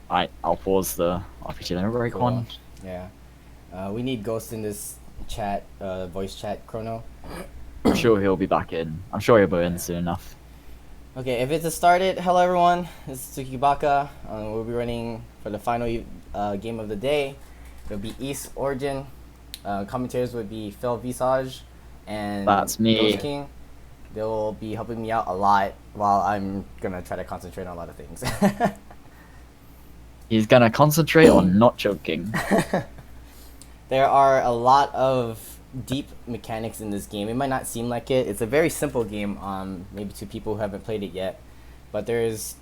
Alright, I'll pause the RPG limit break Cool. one. Yeah. We need Ghost in this chat, voice chat, Chrono. I'm sure he'll be back in. I'm sure he'll be in soon enough. Okay, if it's a started, hello everyone. This is TsukiBaka. We'll be running for the final game of the day. It'll be East Origin. Commentators would be Phil Visage and That's me. Ghost King. They'll be helping me out a lot while I'm gonna try to concentrate on a lot of things. He's gonna concentrate on not choking. There are a lot of deep mechanics in this game. It might not seem like it. It's a very simple game, maybe to people who haven't played it yet. But there's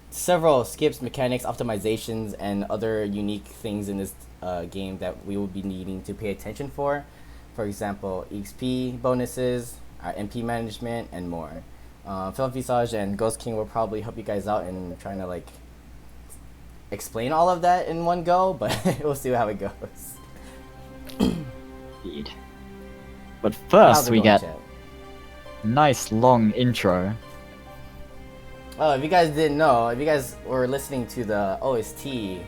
several skips, mechanics, optimizations, and other unique things in this game that we will be needing to pay attention for. For example, XP bonuses, MP management, and more. Phil Visage and Ghost King will probably help you guys out in trying to like explain all of that in one go, but we'll see how it goes. Indeed. But How's first it we going, get chat? nice long intro. Oh, if you guys didn't know, if you guys were listening to the OST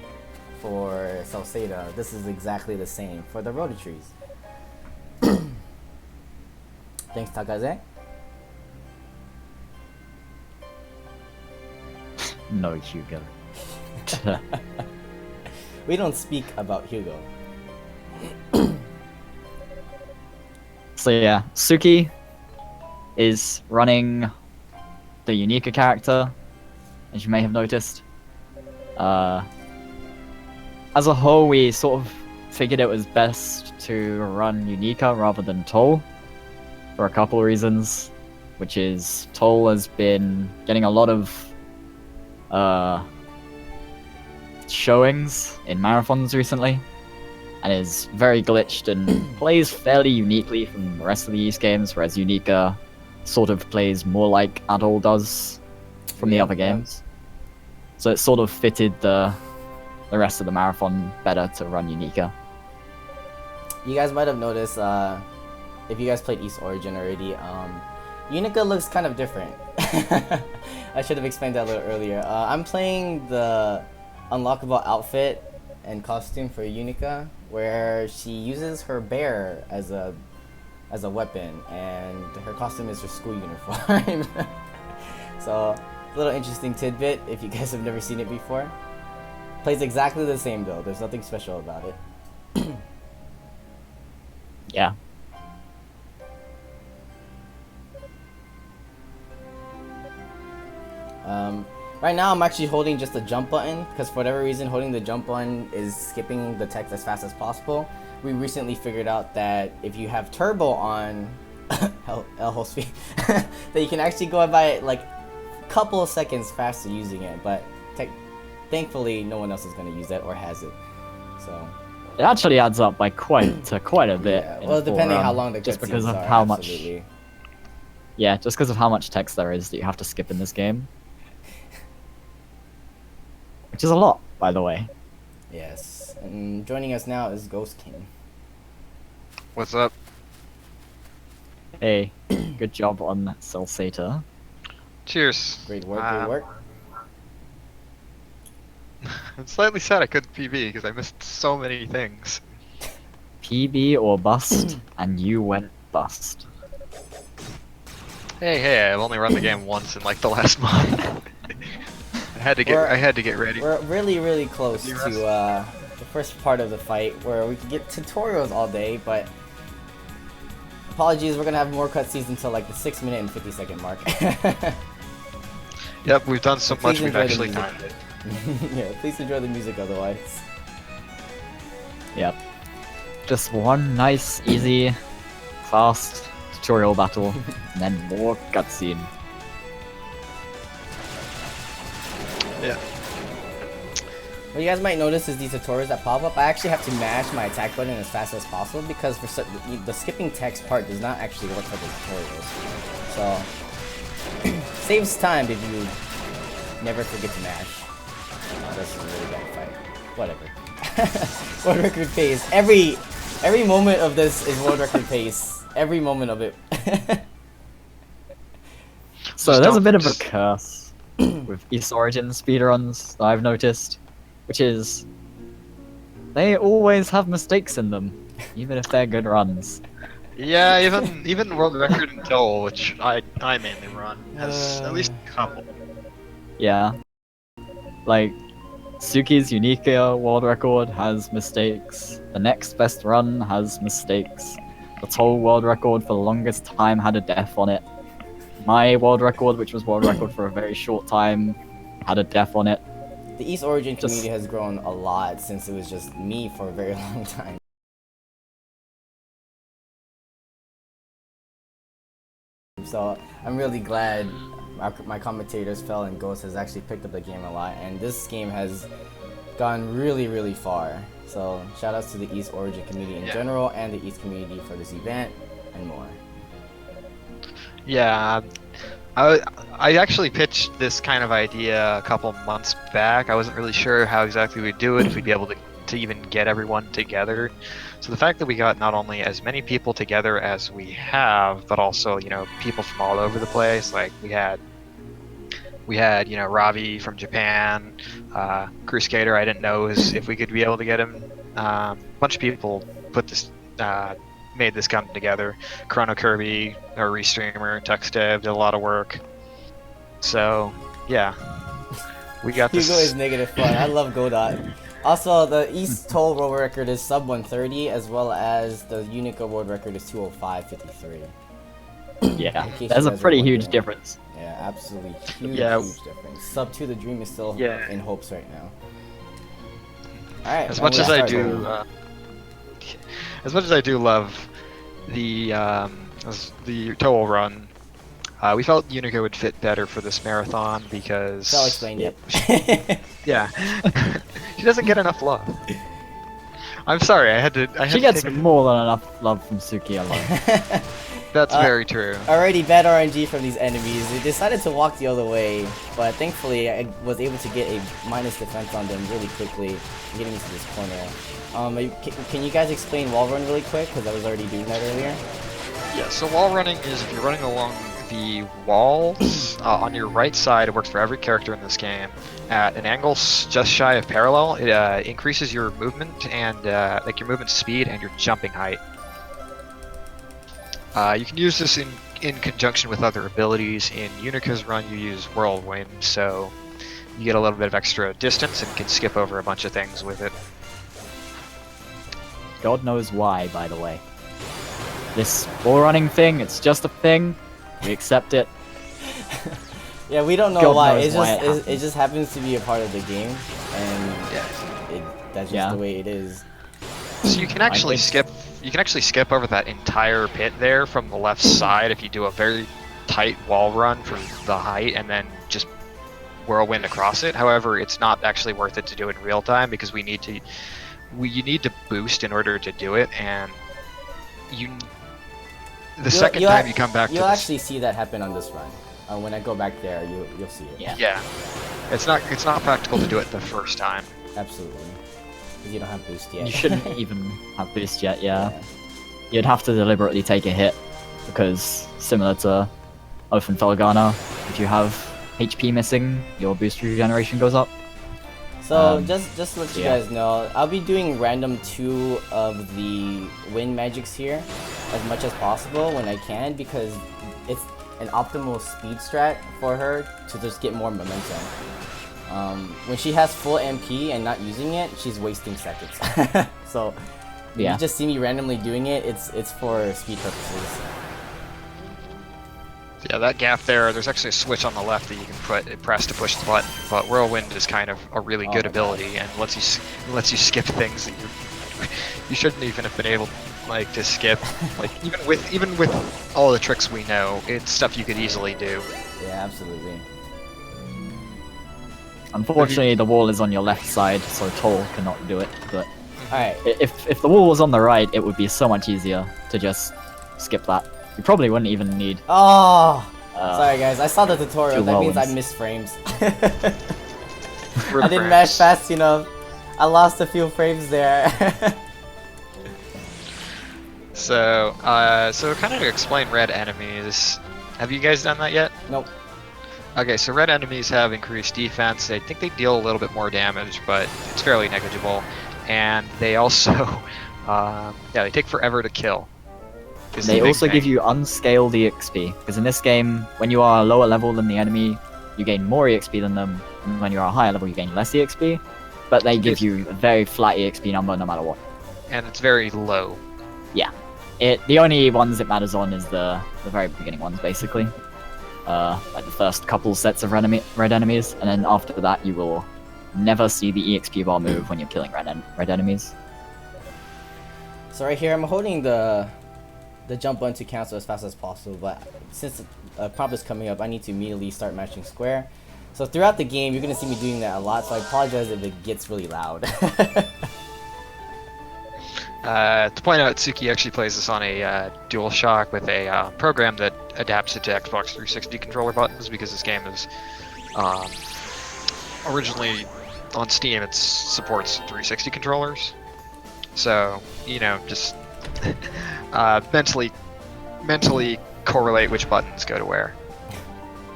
for Salseda, this is exactly the same for the Rota Trees. Thanks, Takaze. No, Hugo. We don't speak about Hugo. So yeah, Suki is running the Yunica character, as you may have noticed. As a whole, we sort of figured it was best to run Yunica rather than Toll, for a couple of reasons, which is Toll has been getting a lot of showings in marathons recently, and is very glitched and plays fairly uniquely from the rest of the East games, whereas Yunica sort of plays more like Adol does from the other games. So it sort of fitted the rest of the marathon better to run Yunica. You guys might have noticed, if you guys played East Origin already, Yunica looks kind of different. I should have explained that a little earlier. I'm playing the unlockable outfit and costume for Yunica, where she uses her bear as a weapon, and her costume is her school uniform. So, a little interesting tidbit if you guys have never seen it before. Plays exactly the same though. There's nothing special about it. Yeah. Right now I'm actually holding just the jump button, because for whatever reason holding the jump button is skipping the text as fast as possible. We recently figured out that if you have turbo on whole speed, that you can actually go by like a couple of seconds faster using it, but thankfully no one else is going to use that or has it. So It actually adds up by quite a bit. yeah, well, depending how long the just cutscenes because of are, how absolutely. much. Yeah, just because of how much text there is that you have to skip in this game. Which is a lot, by the way. Yes, and joining us now is Ghost King. What's up? Hey, good job on Salseta. Cheers. Great work, great work. I'm slightly sad I couldn't PB because I missed so many things. PB or bust, and you went bust. Hey, I've only run the game once in like the last month. I had to get ready. We're really close to the first part of the fight where we can get tutorials all day, but apologies, we're gonna have more cutscenes until like the 6 minute and 50-second mark. Yep, we've done so much we've enjoy the actually music. timed it. Yeah, please enjoy the music otherwise. Yep. Just one nice, easy, fast tutorial battle, and then more cutscene. Yeah. What you guys might notice is these tutorials that pop up, I actually have to mash my attack button as fast as possible because for the skipping text part does not actually work for the tutorials. So, saves time if you never forget to mash. Oh, this is a really bad fight. Whatever. World record pace. Every moment of this is world record pace. Every moment of it. So there's a bit of a curse with East Origin speedruns that I've noticed. which is they always have mistakes in them, even if they're good runs. Yeah, even world record in Toll, which I mainly run, has at least a couple. Yeah, like Suki's Yunica world record has mistakes. The next best run has mistakes. The Toll world record for the longest time had a death on it. My world record, which was world record for a very short time, had a death on it. The East Origin Just- community has grown a lot since it was just me for a very long time. So I'm really glad my commentators fell and Ghost has actually picked up the game a lot, and this game has gone really far. So shout outs to the East Origin community in general and the East community for this event and more. Yeah, I actually pitched this kind of idea a couple months back. I wasn't really sure how exactly we'd do it, if we'd be able to even get everyone together. So the fact that we got not only as many people together as we have, but also, you know, people from all over the place. Like we had, you know, Ravi from Japan, Crusader. I didn't know if we could be able to get him. A bunch of people put this, made this come together. Chrono Kirby, our restreamer, TextDev, did a lot of work. So yeah, we got this. Hugo is negative fun. I love Godot. Also, the East Toll world record is sub 130, as well as the Yunica world record is 205.53. Yeah, In case there's you a guys pretty were huge wondering. difference. Yeah, absolutely huge, Yeah. huge difference. Sub 2 the dream is still Yeah. in hopes right now. Alright. As much as I do, love the Toll run, we felt Yunica would fit better for this marathon because. So I'll explain it. Yeah, she doesn't get enough love. I'm sorry, I had to. She gets take more than enough love from Suki alone. That's very true. Already bad RNG from these enemies. They decided to walk the other way, but thankfully I was able to get a minus defense on them really quickly, getting into this corner. Can you guys explain wall run really quick? Because I was already doing that earlier. Yeah, so wall running is if you're running along the walls on your right side. It works for every character in this game. At an angle just shy of parallel, it increases your movement and like your movement speed and your jumping height. You can use this in conjunction with other abilities. In Unica's run, you use Whirlwind, so you get a little bit of extra distance and can skip over a bunch of things with it. God knows why, by the way. This wall running thing, it's just a thing. We accept it. Yeah, we don't know God why. knows It why just it it just happens to be a part of the game, and that's just the way it is. So you can actually skip. You can actually skip over that entire pit there from the left side if you do a very tight wall run for the height and then just whirlwind across it. However, it's not actually worth it to do it in real time because you need to boost in order to do it, and the second time you come back to you'll this, actually see that happen on this run. When I go back there, you'll see it. Yeah. It's not practical to do it the first time. Absolutely. Because you don't have boost yet. You shouldn't even have boost yet, yeah. You'd have to deliberately take a hit, because similar to Oath and Felgana, if you have HP missing, your boost regeneration goes up. So just to let you yeah. guys know, I'll be doing random 2 of the wind magics here as much as possible when I can, because it's an optimal speed strat for her to just get more momentum. When she has full MP and not using it, she's wasting seconds. So if Yeah. you just see me randomly doing it, it's for speed purposes. Yeah, that gap there's actually a switch on the left that you can press to push the button. But Whirlwind is kind of a really good ability and lets you skip things that you shouldn't even have been able to skip. Like even with all the tricks we know, it's stuff you could easily do. Yeah, absolutely. Unfortunately, the wall is on your left side, so Toll cannot do it, but Alright. if the wall was on the right, it would be so much easier to just skip that. You probably wouldn't even need... Oh! Sorry guys, I saw the tutorial, that means I whirlwinds. missed frames. I didn't mash fast enough. I lost a few frames there. So kind of to explain red enemies. Have you guys done that yet? Nope. Okay, so red enemies have increased defense. I think they deal a little bit more damage, but it's fairly negligible. And they also, yeah, they take forever to kill. Is the They big also give thing. you unscaled EXP, because in this game, when you are a lower level than the enemy, you gain more EXP than them, and when you are a higher level, you gain less EXP. But they give you a very flat EXP number no matter what. And it's very low. The only ones it matters on is the very beginning ones, basically. Like the first couple sets of red enemies, and then after that you will never see the EXP bar move when you're killing red enemies. So right here, I'm holding the jump button to cancel as fast as possible, but since a prompt is coming up, I need to immediately start matching square. So throughout the game, you're going to see me doing that a lot, so I apologize if it gets really loud. To point out, Tsuki actually plays this on a DualShock with a program that adapts it to Xbox 360 controller buttons, because this game is originally on Steam. It supports 360 controllers, so you know, just mentally correlate which buttons go to where.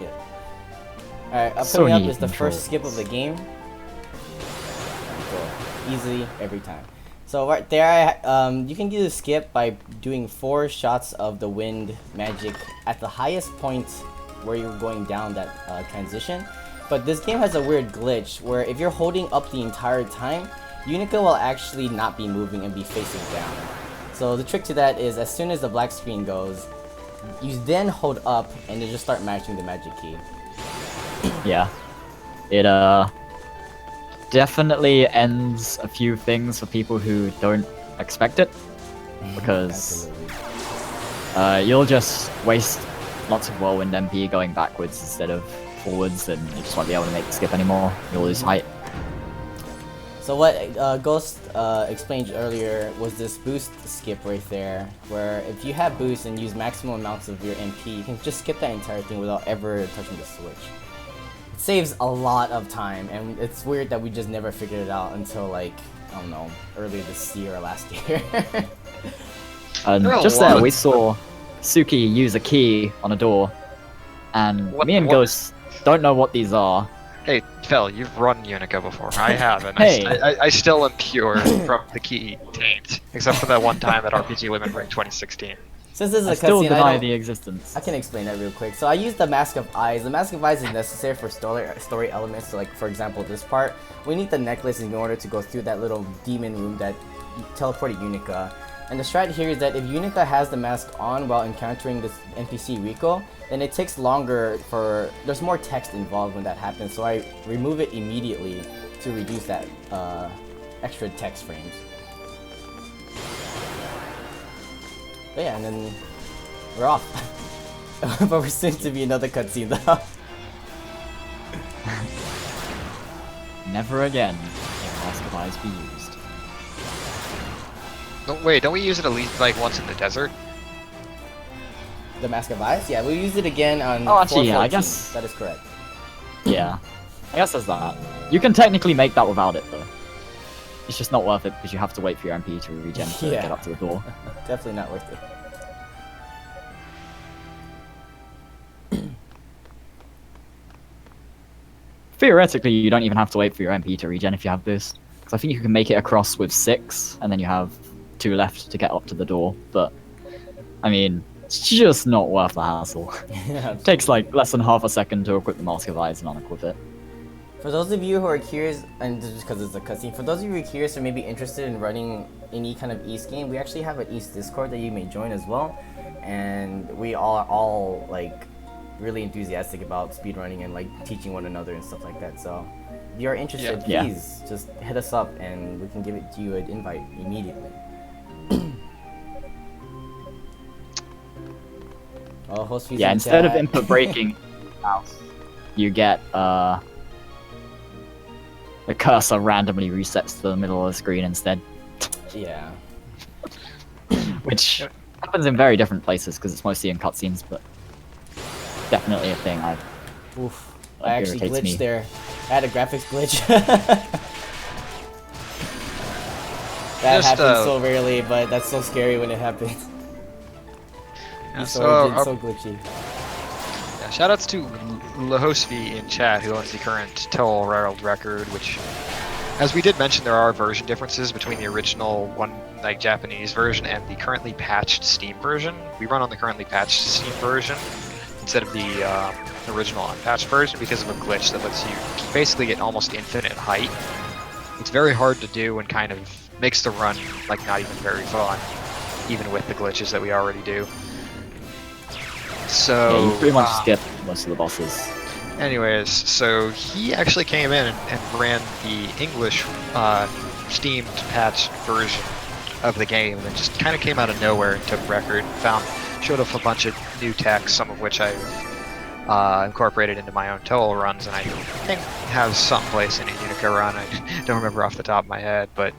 Yeah. Alright, up So coming up neat is the controls. first skip of the game. Cool. Easy every time. So right there, you can do the skip by doing 4 shots of the wind magic at the highest point where you're going down that transition. But this game has a weird glitch where if you're holding up the entire time, Yunica will actually not be moving and be facing down. So the trick to that is as soon as the black screen goes, you then hold up and you just start matching the magic key. Yeah. It definitely ends a few things for people who don't expect it, because you'll just waste lots of whirlwind MP going backwards instead of forwards, and you just won't be able to make the skip anymore. You'll lose height. So what Ghost explained earlier was this boost skip right there, where if you have boost and use maximum amounts of your MP, you can just skip that entire thing without ever touching the switch. It saves a lot of time, and it's weird that we just never figured it out until, like, I don't know, earlier this year or last year. And There are a just lot there, of- we saw Suki use a key on a door, and me and What- Ghost don't know what these are. Hey, Fel, you've run Yunica before. I haven't. Hey. I still am pure from the key taint, except for that one time at RPG Women Break 2016. Since this is I a still cutscene, deny the existence. I can explain that real quick. So I used the Mask of Eyes. The Mask of Eyes is necessary for story elements. So like, for example, this part, we need the necklace in order to go through that little demon room that teleported Yunica. And the strat here is that if Yunica has the mask on while encountering this NPC Rico, then it takes longer for... There's more text involved when that happens, so I remove it immediately to reduce that extra text frames. But yeah, and then we're off. But we're soon to be another cutscene though. Never again will Mask of Eyes be used. No, wait, don't we use it at least like once in the desert? The Mask of Eyes? Yeah, we'll use it again on Oh, actually, yeah, I 4:14. guess- That is correct. Yeah, I guess there's that. You can technically make that without it, though. It's just not worth it because you have to wait for your MP to regen to Yeah. get up to the door. Definitely not worth it. Theoretically, you don't even have to wait for your MP to regen if you have boost. Because I think you can make it across with 6, and then you have 2 left to get up to the door. But, I mean, it's just not worth the hassle. Yeah. It takes like less than half a second to equip the Mask of Eyes and unequip it. For those of you who are curious, and just because it's a cutscene, for those of you who are curious or maybe interested in running any kind of East game, we actually have an East Discord that you may join as well. And we are all like really enthusiastic about speedrunning and like teaching one another and stuff like that. So if you're interested, Yeah. please just hit us up and we can give it to you an invite immediately. Oh, host fees Yeah, in instead of chat. input breaking mouse, you get the cursor randomly resets to the middle of the screen instead, Yeah. which happens in very different places because it's mostly in cutscenes, but definitely a thing. Oof. That I actually irritates glitched me. there. I had a graphics glitch. That Just, happens so rarely, but that's so scary when it happens. Yeah, These so swords our, so glitchy. Yeah, shoutouts to Lahosvi in chat, who owns the current Tell World record, which, as we did mention, there are version differences between the original like Japanese version and the currently patched Steam version. We run on the currently patched Steam version instead of the original unpatched version because of a glitch that lets you basically get almost infinite height. It's very hard to do and kind of makes the run like not even very fun, even with the glitches that we already do. So Yeah, you pretty much skip most of the bosses. anyways, so he actually came in and ran the English Steamed patched version of the game, and then just kind of came out of nowhere and took record. Showed off a bunch of new tech, some of which I've incorporated into my own Toll runs, and I think has some place in a Yunica run. I don't remember off the top of my head, but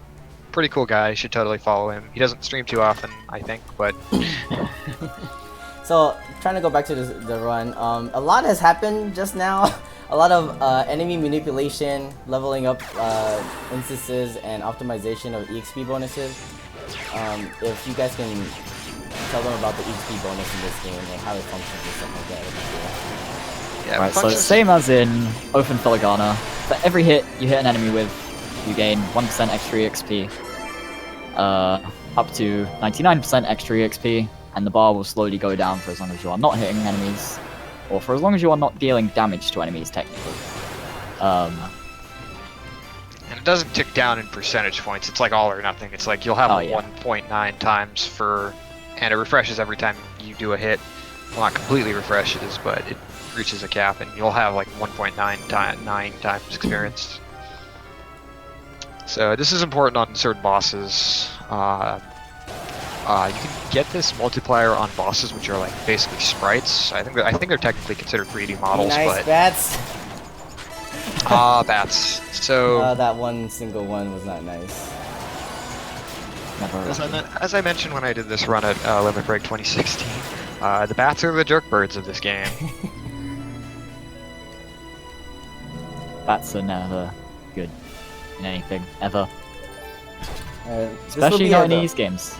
pretty cool guy. You should totally follow him. He doesn't stream too often, I think, but So, trying to go back to the run, a lot has happened just now. A lot of enemy manipulation, leveling up instances, and optimization of EXP bonuses. If you guys can tell them about the EXP bonus in this game and how it functions and stuff like that, it'd be cool. yeah. Right, so same as in Open Filigana, for every hit you hit an enemy with, you gain 1% extra EXP, up to 99% extra EXP, and the bar will slowly go down for as long as you are not hitting enemies, or for as long as you are not dealing damage to enemies, technically. And it doesn't tick down in percentage points. It's like all or nothing. It's like you'll have 1.9 times for, and it refreshes every time you do a hit. Well, not completely refreshes, but it reaches a cap, and you'll have like 1.9 times experience. So this is important on certain bosses. You can get this multiplier on bosses, which are like basically sprites. I think they're technically considered 3D models, nice but bats. bats. So That one single one was not nice. as I mentioned when I did this run at Limit Break 2016, the bats are the jerk birds of this game. Bats are never good in anything, ever. This will Especially be not our- in these games.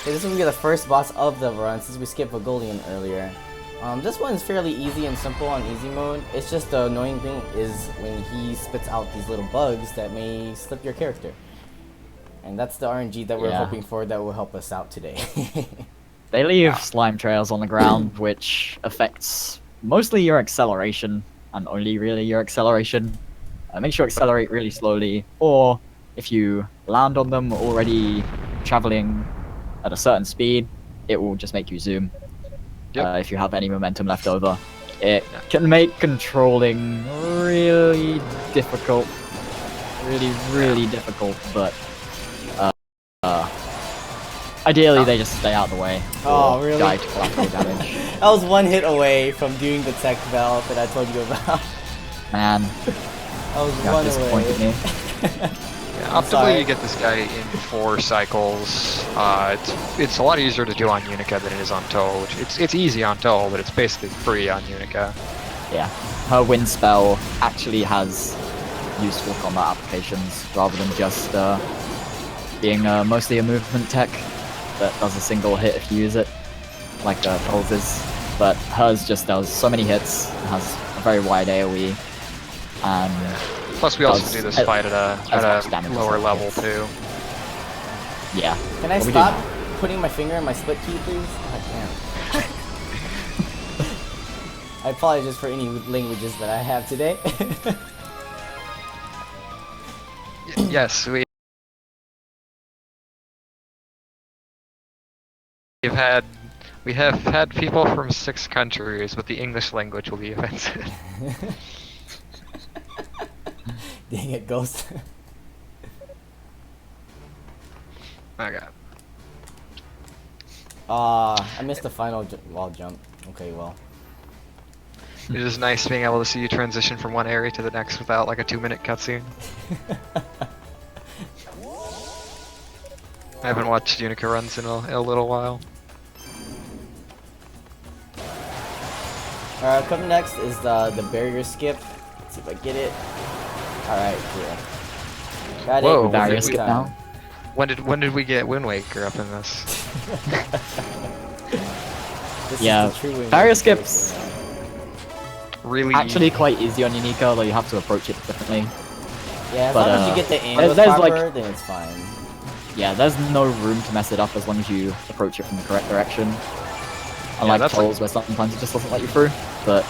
This will be the first boss of the run since we skipped Vagolian earlier. This one's fairly easy and simple on easy mode. It's just the annoying thing is when he spits out these little bugs that may slip your character. And that's the RNG that we're hoping for that will help us out today. They leave slime trails on the ground, which affects mostly your acceleration, and only really your acceleration. Make sure you accelerate really slowly, or if you land on them already traveling at a certain speed, it will just make you zoom. If you have any momentum left over. It can make controlling really difficult. Really difficult, but ideally they just stay out of the way. Oh, or really? Die to collateral damage. I was one hit away from doing the tech valve that I told you about. Man, I was that one disappointed away. me. Optimally, you get this guy in 4 cycles. It's a lot easier to do on Yunica than it is on Toll. It's easy on Toll, but it's basically free on Yunica. Yeah, her wind spell actually has useful combat applications rather than just being mostly a movement tech that does a single hit if you use it, like Toll's is. But hers just does so many hits, and has a very wide AoE, and Plus, we also do this fight at a lower level too. yeah. Can I What we stop putting my finger in my split key, please? God damn. I apologize for any languages that I have today. Yes, we have had people from 6 countries, but the English language will be offensive. Dang it, Ghost. Okay. I missed the final wall jump. Okay, well. It is nice being able to see you transition from one area to the next without like a 2-minute cutscene. I haven't watched Yunica runs in a little while. Coming next is the barrier skip. Let's see if I get it. Alright, cool. Got Whoa, it. Barrier This skip time. now. When did we get Wind Waker up in this? This Yeah, is the true Wind barrier Waker skips. skip. really actually quite easy on Yunica, although you have to approach it differently. Yeah, as But, long as you get the angles there's, proper, then it's fine. Yeah, there's no room to mess it up as long as you approach it from the correct direction. Unlike that's trolls, where sometimes it just doesn't let you through. But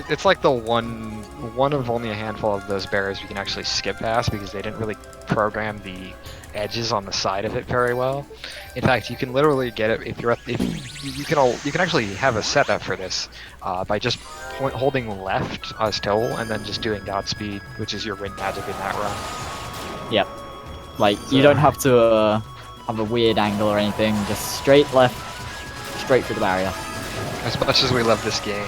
it's like the one of only a handful of those barriers we can actually skip past because they didn't really program the edges on the side of it very well. In fact, you can literally get it if you can actually have a setup for this by just holding left as toll and then just doing Godspeed, which is your wind magic in that run. yep, like you don't have to have a weird angle or anything. Just straight left, straight through the barrier. As much as we love this game,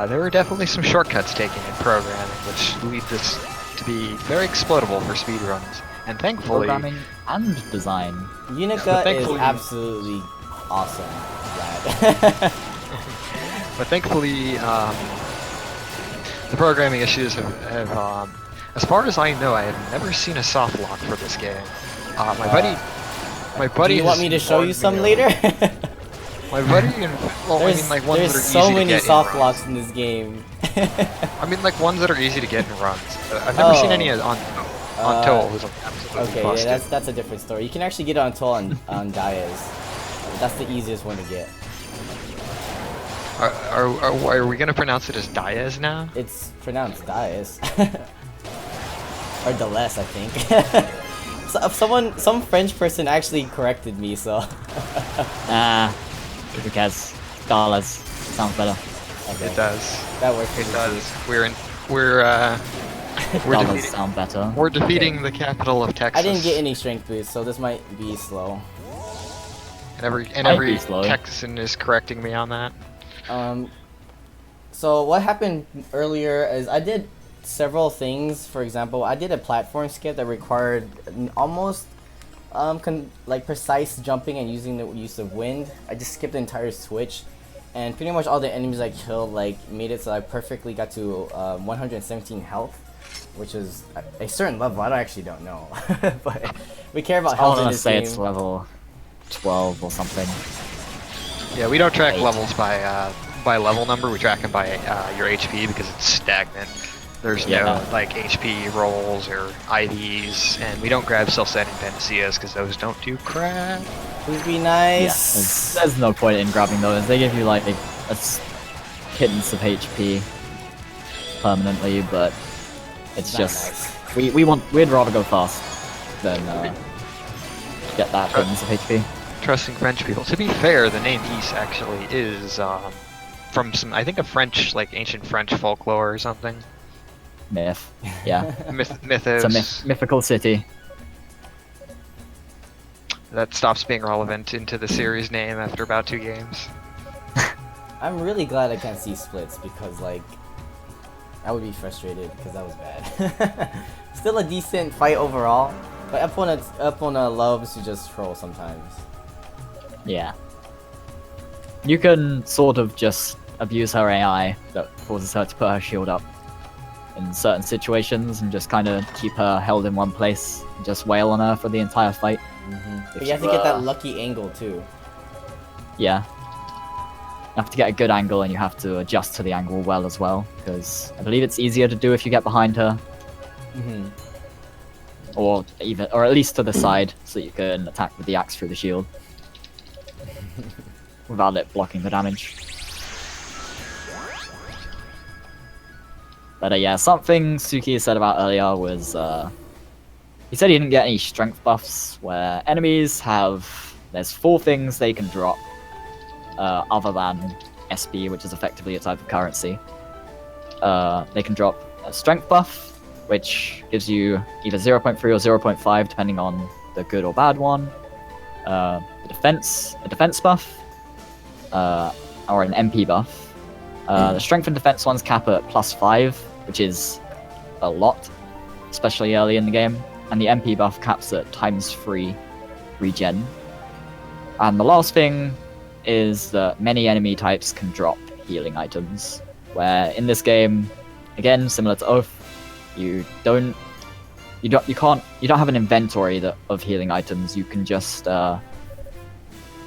there were definitely some shortcuts taken in programming, which lead this to be very exploitable for speedruns. And thankfully, Programming and design. Yunica is absolutely awesome. Right? but thankfully, the programming issues have as far as I know, I have never seen a soft lock for this game. My buddy. Do you want me to show you some later? My buddy, well, I mean, like ones that are easy to get. There's so many soft in locks in this game. I mean, like ones that are easy to get in runs. I've never seen any on Toll, who's absolutely Okay, busted. yeah, that's a different story. You can actually get it on Toll on Diaz. That's the easiest one to get. Are we gonna pronounce it as Diaz now? It's pronounced Diaz. Or Deleuze, I think. Some French person actually corrected me, so. Who cares? Dollars sounds better. Okay. It does. That works. It does. We're Dollars defeating, sound better. we're defeating the capital of Texas. I didn't get any strength boost, so this might be slow. And every be slow. Texan is correcting me on that. So what happened earlier is I did several things. For example, I did a platform skip that required almost like precise jumping and using the use of wind. I just skipped the entire switch, and pretty much all the enemies I killed like made it so I perfectly got to 117 health, which is a certain level. I actually don't know, but we care about health in this say game. it's level 12 or something. Yeah, we don't track 8. levels by level number. We track them by your HP because it's stagnant. There's Yeah. no like HP rolls or IVs, and we don't grab self-setting panaceas because those don't do crap. Please be Yeah, nice. there's no point in grabbing those. They give you like a pittance of HP permanently, but it's Not just nice. we'd rather go fast than get that pittance of HP. Trusting French people. To be fair, the name Ys actually is from some, I think, a French, like ancient French folklore or something. Myth, yeah. Mythos. It's a mythical city. That stops being relevant into the series name after about 2 games. I'm really glad I can't see splits because like I would be frustrated because that was bad. Still a decent fight overall, but opponent loves to just troll sometimes. Yeah. You can sort of just abuse her AI that causes her to put her shield up in certain situations and just kind of keep her held in one place and just wail on her for the entire fight. But you have to get that lucky angle too. Yeah. You have to get a good angle and you have to adjust to the angle well as well, because I believe it's easier to do if you get behind her, or at least to the side, so you can attack with the axe through the shield without it blocking the damage. But yeah, something Tsuki said about earlier was he said he didn't get any strength buffs where enemies there's 4 things they can drop other than SP, which is effectively a type of currency. They can drop a strength buff, which gives you either 0.3 or 0.5 depending on the good or bad one. A defense buff, or an MP buff. The strength and defense ones cap at +5, which is a lot, especially early in the game. And the MP buff caps at ×3 regen. And the last thing is that many enemy types can drop healing items, where in this game, again, similar to Oath, you don't have an inventory of healing items. You can just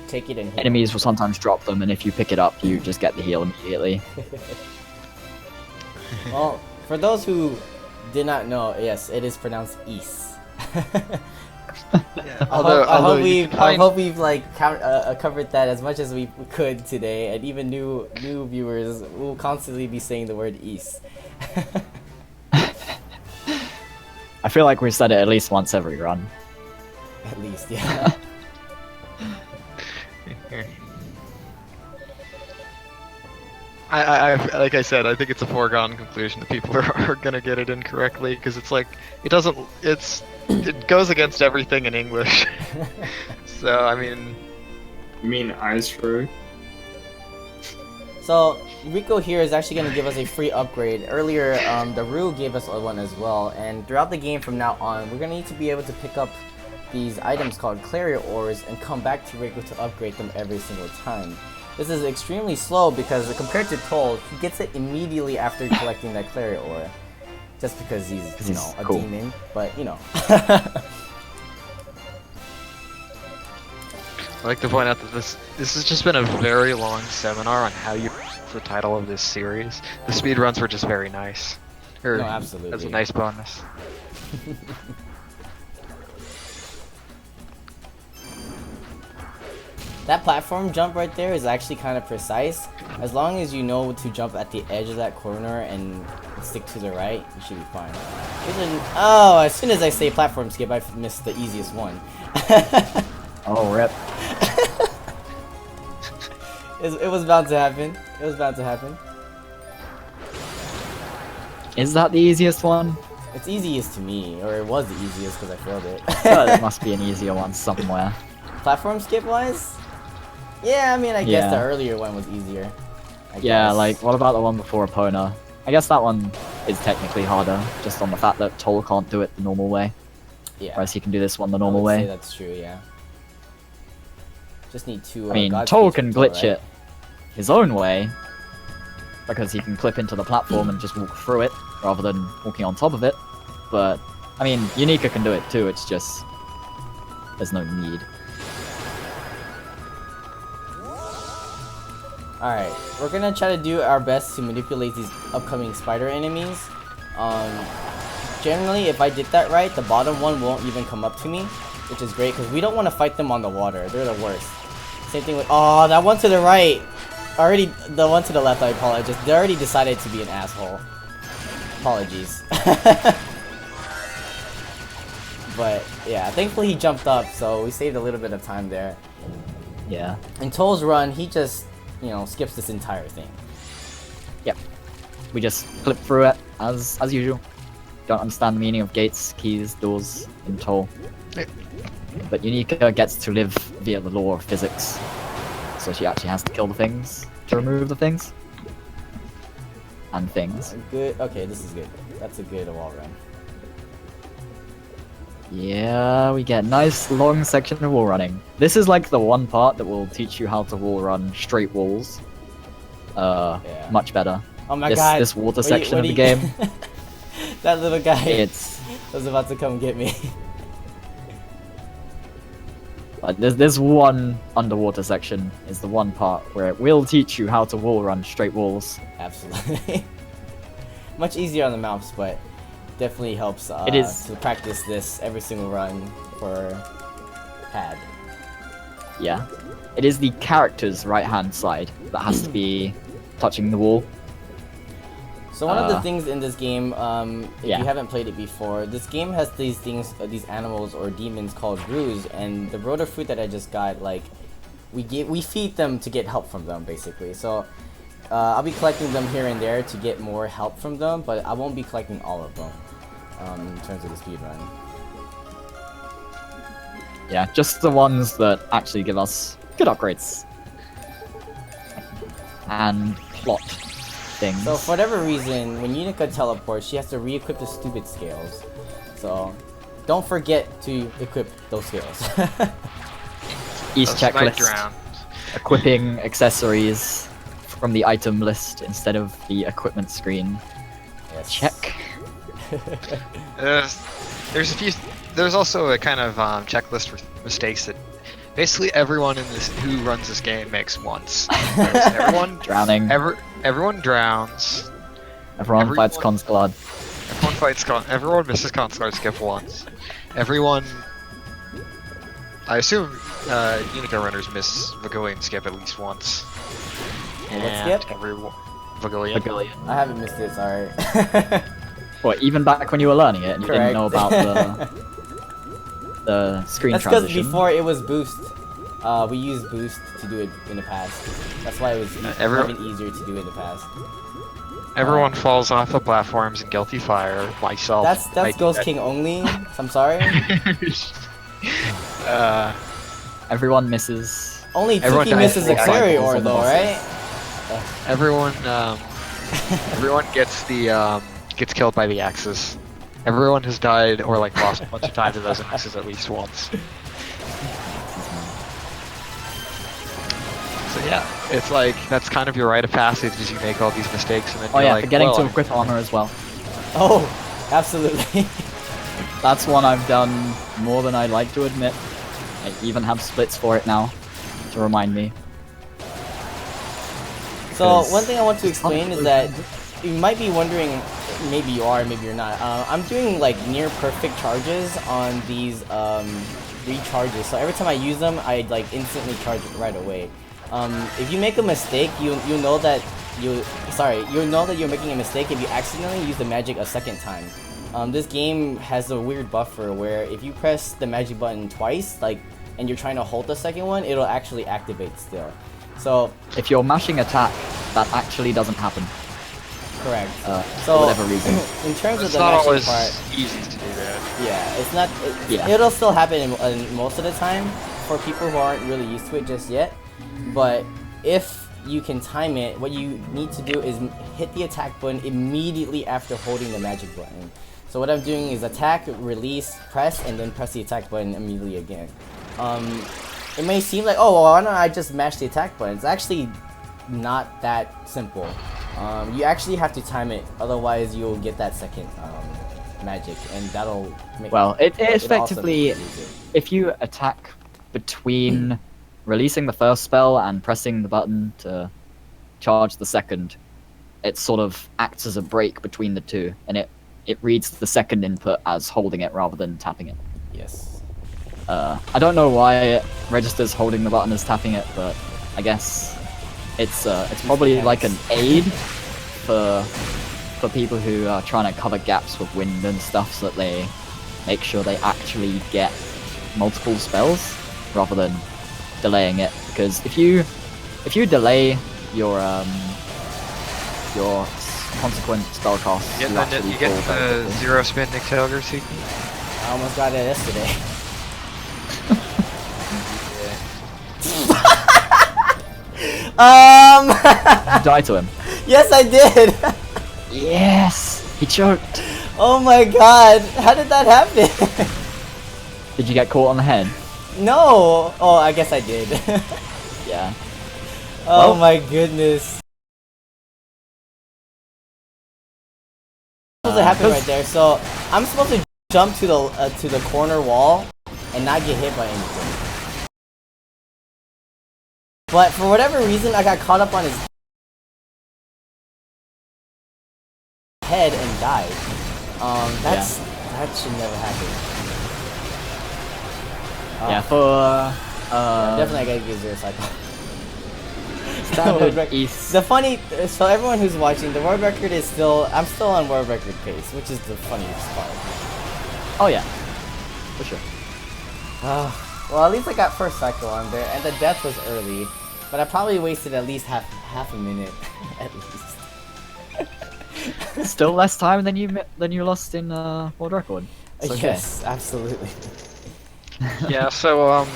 Take it and heal. enemies will sometimes drop them, and if you pick it up, you just get the heal immediately. Well, for those who did not know, yes, it is pronounced Is. Yeah, I you can hope we've like covered that as much as we could today, and even new viewers will constantly be saying the word Is. I feel like we said it at least once every run. At least, yeah. I like I said, I think it's a foregone conclusion that people are gonna get it incorrectly because it's like it goes against everything in English. So I mean, You mean eyes through? So Rico here is actually going to give us a free upgrade. Earlier, the Rue gave us one as well, and throughout the game from now on, we're going to need to be able to pick up these items called Clarier Ores and come back to Rico to upgrade them every single time. This is extremely slow because compared to Toll, he gets it immediately after collecting that Clarier Ore. Just because he's, you know, a cool. demon, but you know. I'd like to point out that this has just been a very long seminar on how you the title of this series. The speedruns were just very nice. No, absolutely. That's a nice bonus. That platform jump right there is actually kind of precise. As long as you know to jump at the edge of that corner and stick to the right, you should be fine. Oh, as soon as I say platform skip, I missed the easiest one. Oh, rip. It was bound to happen. It was bound to happen. Is that the easiest one? It's easiest to me, or it was the easiest because I failed it. Oh, there must be an easier one somewhere. Platform skip wise? Yeah, I mean, I guess the Yeah. earlier one was easier. I Yeah, guess. like, what about the one before Epona? I guess that one is technically harder, just on the fact that Toll can't do it the normal way. Yeah. Whereas he can do this one the I normal would say way. that's true, yeah. Just need two. I mean, God Toll speed can from Toll, glitch right? it his own way, because he can clip into the platform and just walk through it, rather than walking on top of it. But, I mean, Yunica can do it too, it's just... there's no need. Alright, we're gonna try to do our best to manipulate these upcoming spider enemies. Generally, if I did that right, the bottom one won't even come up to me, which is great, because we don't want to fight them on the water. They're the worst. Same thing with... Oh, that one to the right! Already, the one to the left, I apologize. They already decided to be an asshole. Apologies. But, yeah, thankfully he jumped up, so we saved a little bit of time there. Yeah. In Toll's run, he just, you know, skips this entire thing. Yep. We just clip through it, as usual. Don't understand the meaning of gates, keys, doors in Toll. But Yunica gets to live via the law of physics. So she actually has to kill the things to remove the things. And things. Good. Okay, this is good. That's a good wall run. Yeah, we get nice long section of wall running. This is like the one part that will teach you how to wall run straight walls. Yeah. Much better. Oh my this, god. This water What do section what of do the game, That little guy it's... was about to come get me. There's one underwater section, is the one part where it will teach you how to wall run straight walls. Absolutely. Much easier on the mouse, but definitely helps It is. to practice this every single run for pad. Yeah. It is the character's right-hand side that has to be touching the wall. So one of the things in this game, if Yeah. you haven't played it before, this game has these things, these animals or demons called Roos, and the rotor fruit that I just got, like, we feed them to get help from them, basically. So I'll be collecting them here and there to get more help from them, but I won't be collecting all of them in terms of the speedrun. Yeah, just the ones that actually give us good upgrades. And plot things. So for whatever reason, when Yunica teleports, she has to re-equip the stupid scales. So don't forget to equip those scales. East Those might checklist. drown. Equipping accessories from the item list instead of the equipment screen. Yes. Check. There's a few. There's also a kind of checklist for mistakes that basically everyone in this who runs this game makes once. Everyone Drowning. everyone drowns. Everyone fights Conscalad. Everyone misses Constar skip once. Everyone. I assume Yunica runners miss Vagolian skip at least once. What skip? Everyone. Vagolian. Vagolian. I haven't missed it, sorry. What, even back when you were learning it and you didn't know about the screen That's because transition? before it was boost. We used boost to do it in the past. That's why it was even easier to do it in the past. Everyone falls off the platforms in Guilty Fire. Myself. That's Ghost King only. I'm sorry. Everyone misses. Only Everyone Tsuki dies misses from a the carry cycles ore on the though, bosses. right? Everyone. Everyone gets the gets killed by the axes. Everyone has died or like lost a bunch of time to those axes at least once. So yeah, it's like that's kind of your rite of passage as you make all these mistakes and then Oh you're yeah, like, forgetting well, to equip armor as well. Oh, absolutely. That's one I've done more than I'd like to admit. I even have splits for it now, to remind me. So Because one thing I want to explain is that you might be wondering, maybe you are, maybe you're not. I'm doing like near perfect charges on these recharges. So every time I use them, I like instantly charge it right away. If you make a mistake, you know that you'll know that you're making a mistake if you accidentally use the magic a second time. This game has a weird buffer where if you press the magic button twice, like, and you're trying to hold the second one, it'll actually activate still. So if you're mashing attack, that actually doesn't happen. correct. For So whatever reason. in terms of it's the not mashing always part, easy to do that. yeah, it's not. Yeah. It'll still happen in most of the time for people who aren't really used to it just yet. But if you can time it, what you need to do is hit the attack button immediately after holding the magic button. So what I'm doing is attack, release, press, and then press the attack button immediately again. It may seem like, oh, well, why don't I just mash the attack button? It's actually not that simple. You actually have to time it, otherwise you'll get that second magic, and that'll make Well, it also effectively, make you lose it. if you attack between releasing the first spell and pressing the button to charge the second, it sort of acts as a break between the two, and it reads the second input as holding it rather than tapping it. Yes. I don't know why it registers holding the button as tapping it, but I guess it's probably like an aid for people who are trying to cover gaps with wind and stuff, so that they make sure they actually get multiple spells rather than delaying it. Because if you delay your consequent spell costs, You get actually the fall very quickly. zero spin Nick Taylor Tsuki. I almost got it yesterday. Die to him. Yes, I did. Yes, he choked. Oh my god, how did that happen? Did you get caught on the head? No. Oh, I guess I did. Yeah. Oh Well- my goodness. What's supposed to happen right there? So I'm supposed to jump to the corner wall and not get hit by anything. But for whatever reason, I got caught up on his head and died. That should never happen. Yeah, for Definitely I gotta get zero cycle. standard East. The funny, so everyone who's watching, the world record is I'm still on world record pace, which is the funniest part. Oh yeah, for sure. Well, at least I got first cycle on there, and the death was early, but I probably wasted at least half a minute, at least. Still less time than you lost in world record. It's okay. Yes, absolutely. Yeah, so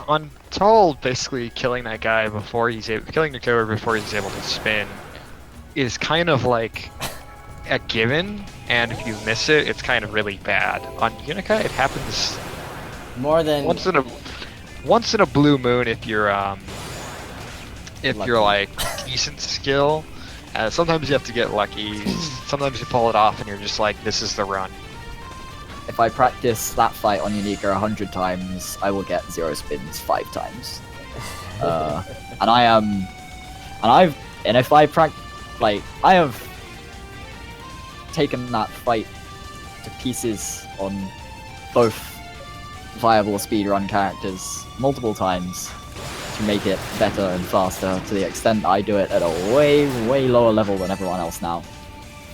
on Toll basically killing that guy before killing Nick Taylor before he's able to spin is kind of like a given, and if you miss it, it's kind of really bad. On Yunica, it happens More than once in a blue moon if you're like decent skill. Sometimes you have to get lucky. Sometimes you pull it off, and you're just like, this is the run. If I practice that fight on Yunica 100 times, I will get 0 spins 5 times. And if Like, I have taken that fight to pieces on both viable speedrun characters multiple times to make it better and faster, to the extent I do it at a way lower level than everyone else now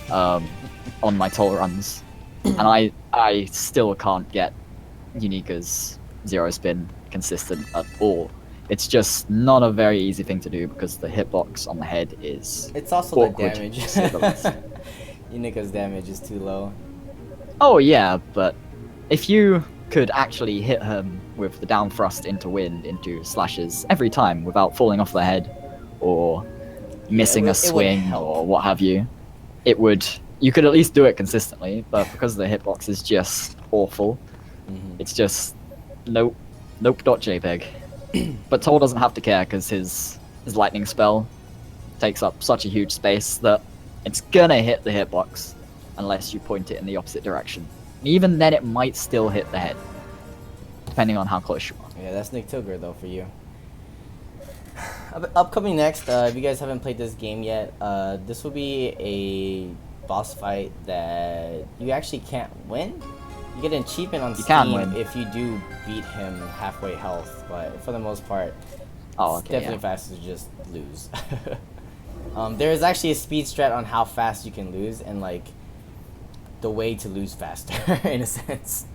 on my toll runs. And I still can't get Unica's zero spin consistent at all. It's just not a very easy thing to do because the hitbox on the head is It's also awkward, the damage. to say the least. Unica's damage is too low. Oh yeah, but if you could actually hit him with the down thrust into wind into slashes every time without falling off the head or missing a swing or what have you, you could at least do it consistently, but because the hitbox is just awful, it's just nope.jpg. But Toll doesn't have to care because his lightning spell takes up such a huge space that it's gonna hit the hitbox unless you point it in the opposite direction. And even then it might still hit the head, depending on how close you are. Yeah, that's Nick Tilger though for you. Upcoming next, if you guys haven't played this game yet, this will be a boss fight that you actually can't win. You get an achievement on Steam if you do beat him halfway health, but for the most part, it's definitely faster to just lose. There is actually a speed strat on how fast you can lose and like the way to lose faster in a sense.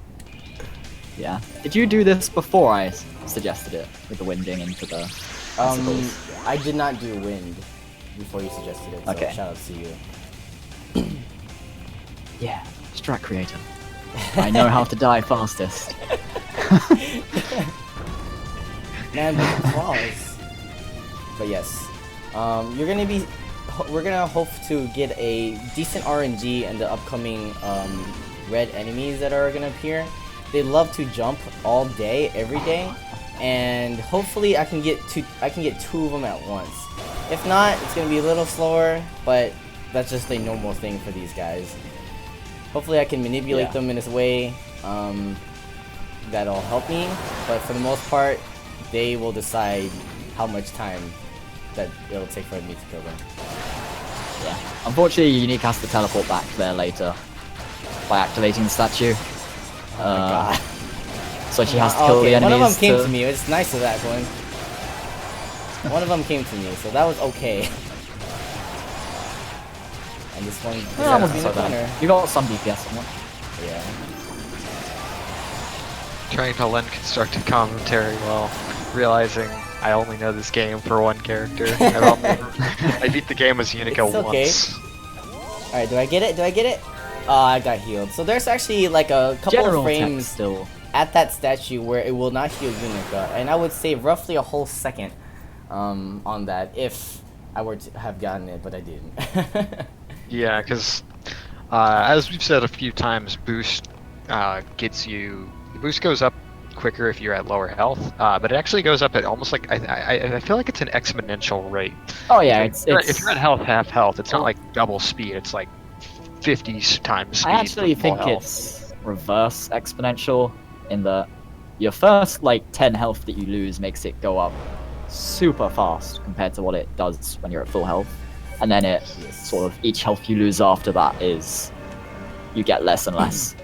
Yeah. Did you do this before I suggested it with the winding into the I did not do wind before you suggested it, so okay. shout out to you. Yeah, strat creator. I know how to die fastest. Man, the claws. But yes, we're gonna hope to get a decent RNG in the upcoming red enemies that are gonna appear. They love to jump all day, every day, and hopefully I can get two of them at once. If not, it's gonna be a little slower, but that's just a normal thing for these guys. Hopefully I can manipulate them in a way that'll help me, but for the most part, they will decide how much time that it'll take for me to kill them. Yeah. Unfortunately, Yunica has to teleport back there later by activating the statue. Oh my god. So she has to kill the enemies. One of them came to me. It's nice of that one. One of them came to me, so that was okay. And this one wasn't so bad. You got some DPS on one. Yeah. Trying to lend constructive commentary while realizing I only know this game for one character. I beat the game as Yunica once. Alright, do I get it? Oh, I got healed. So there's actually like a couple of frames still at that statue where it will not heal Yunica, and I would say roughly a whole second on that if I were to have gotten it, but I didn't. Yeah, because as we've said a few times, boost boost goes up quicker if you're at lower health, but it actually goes up at almost like I feel like it's an exponential rate. Oh yeah, if you're at half health, it's not like double speed. It's like 50 times speed. I actually think it's reverse exponential in that your first like 10 health that you lose makes it go up super fast compared to what it does when you're at full health, and then it sort of each health you lose after that is you get less and less.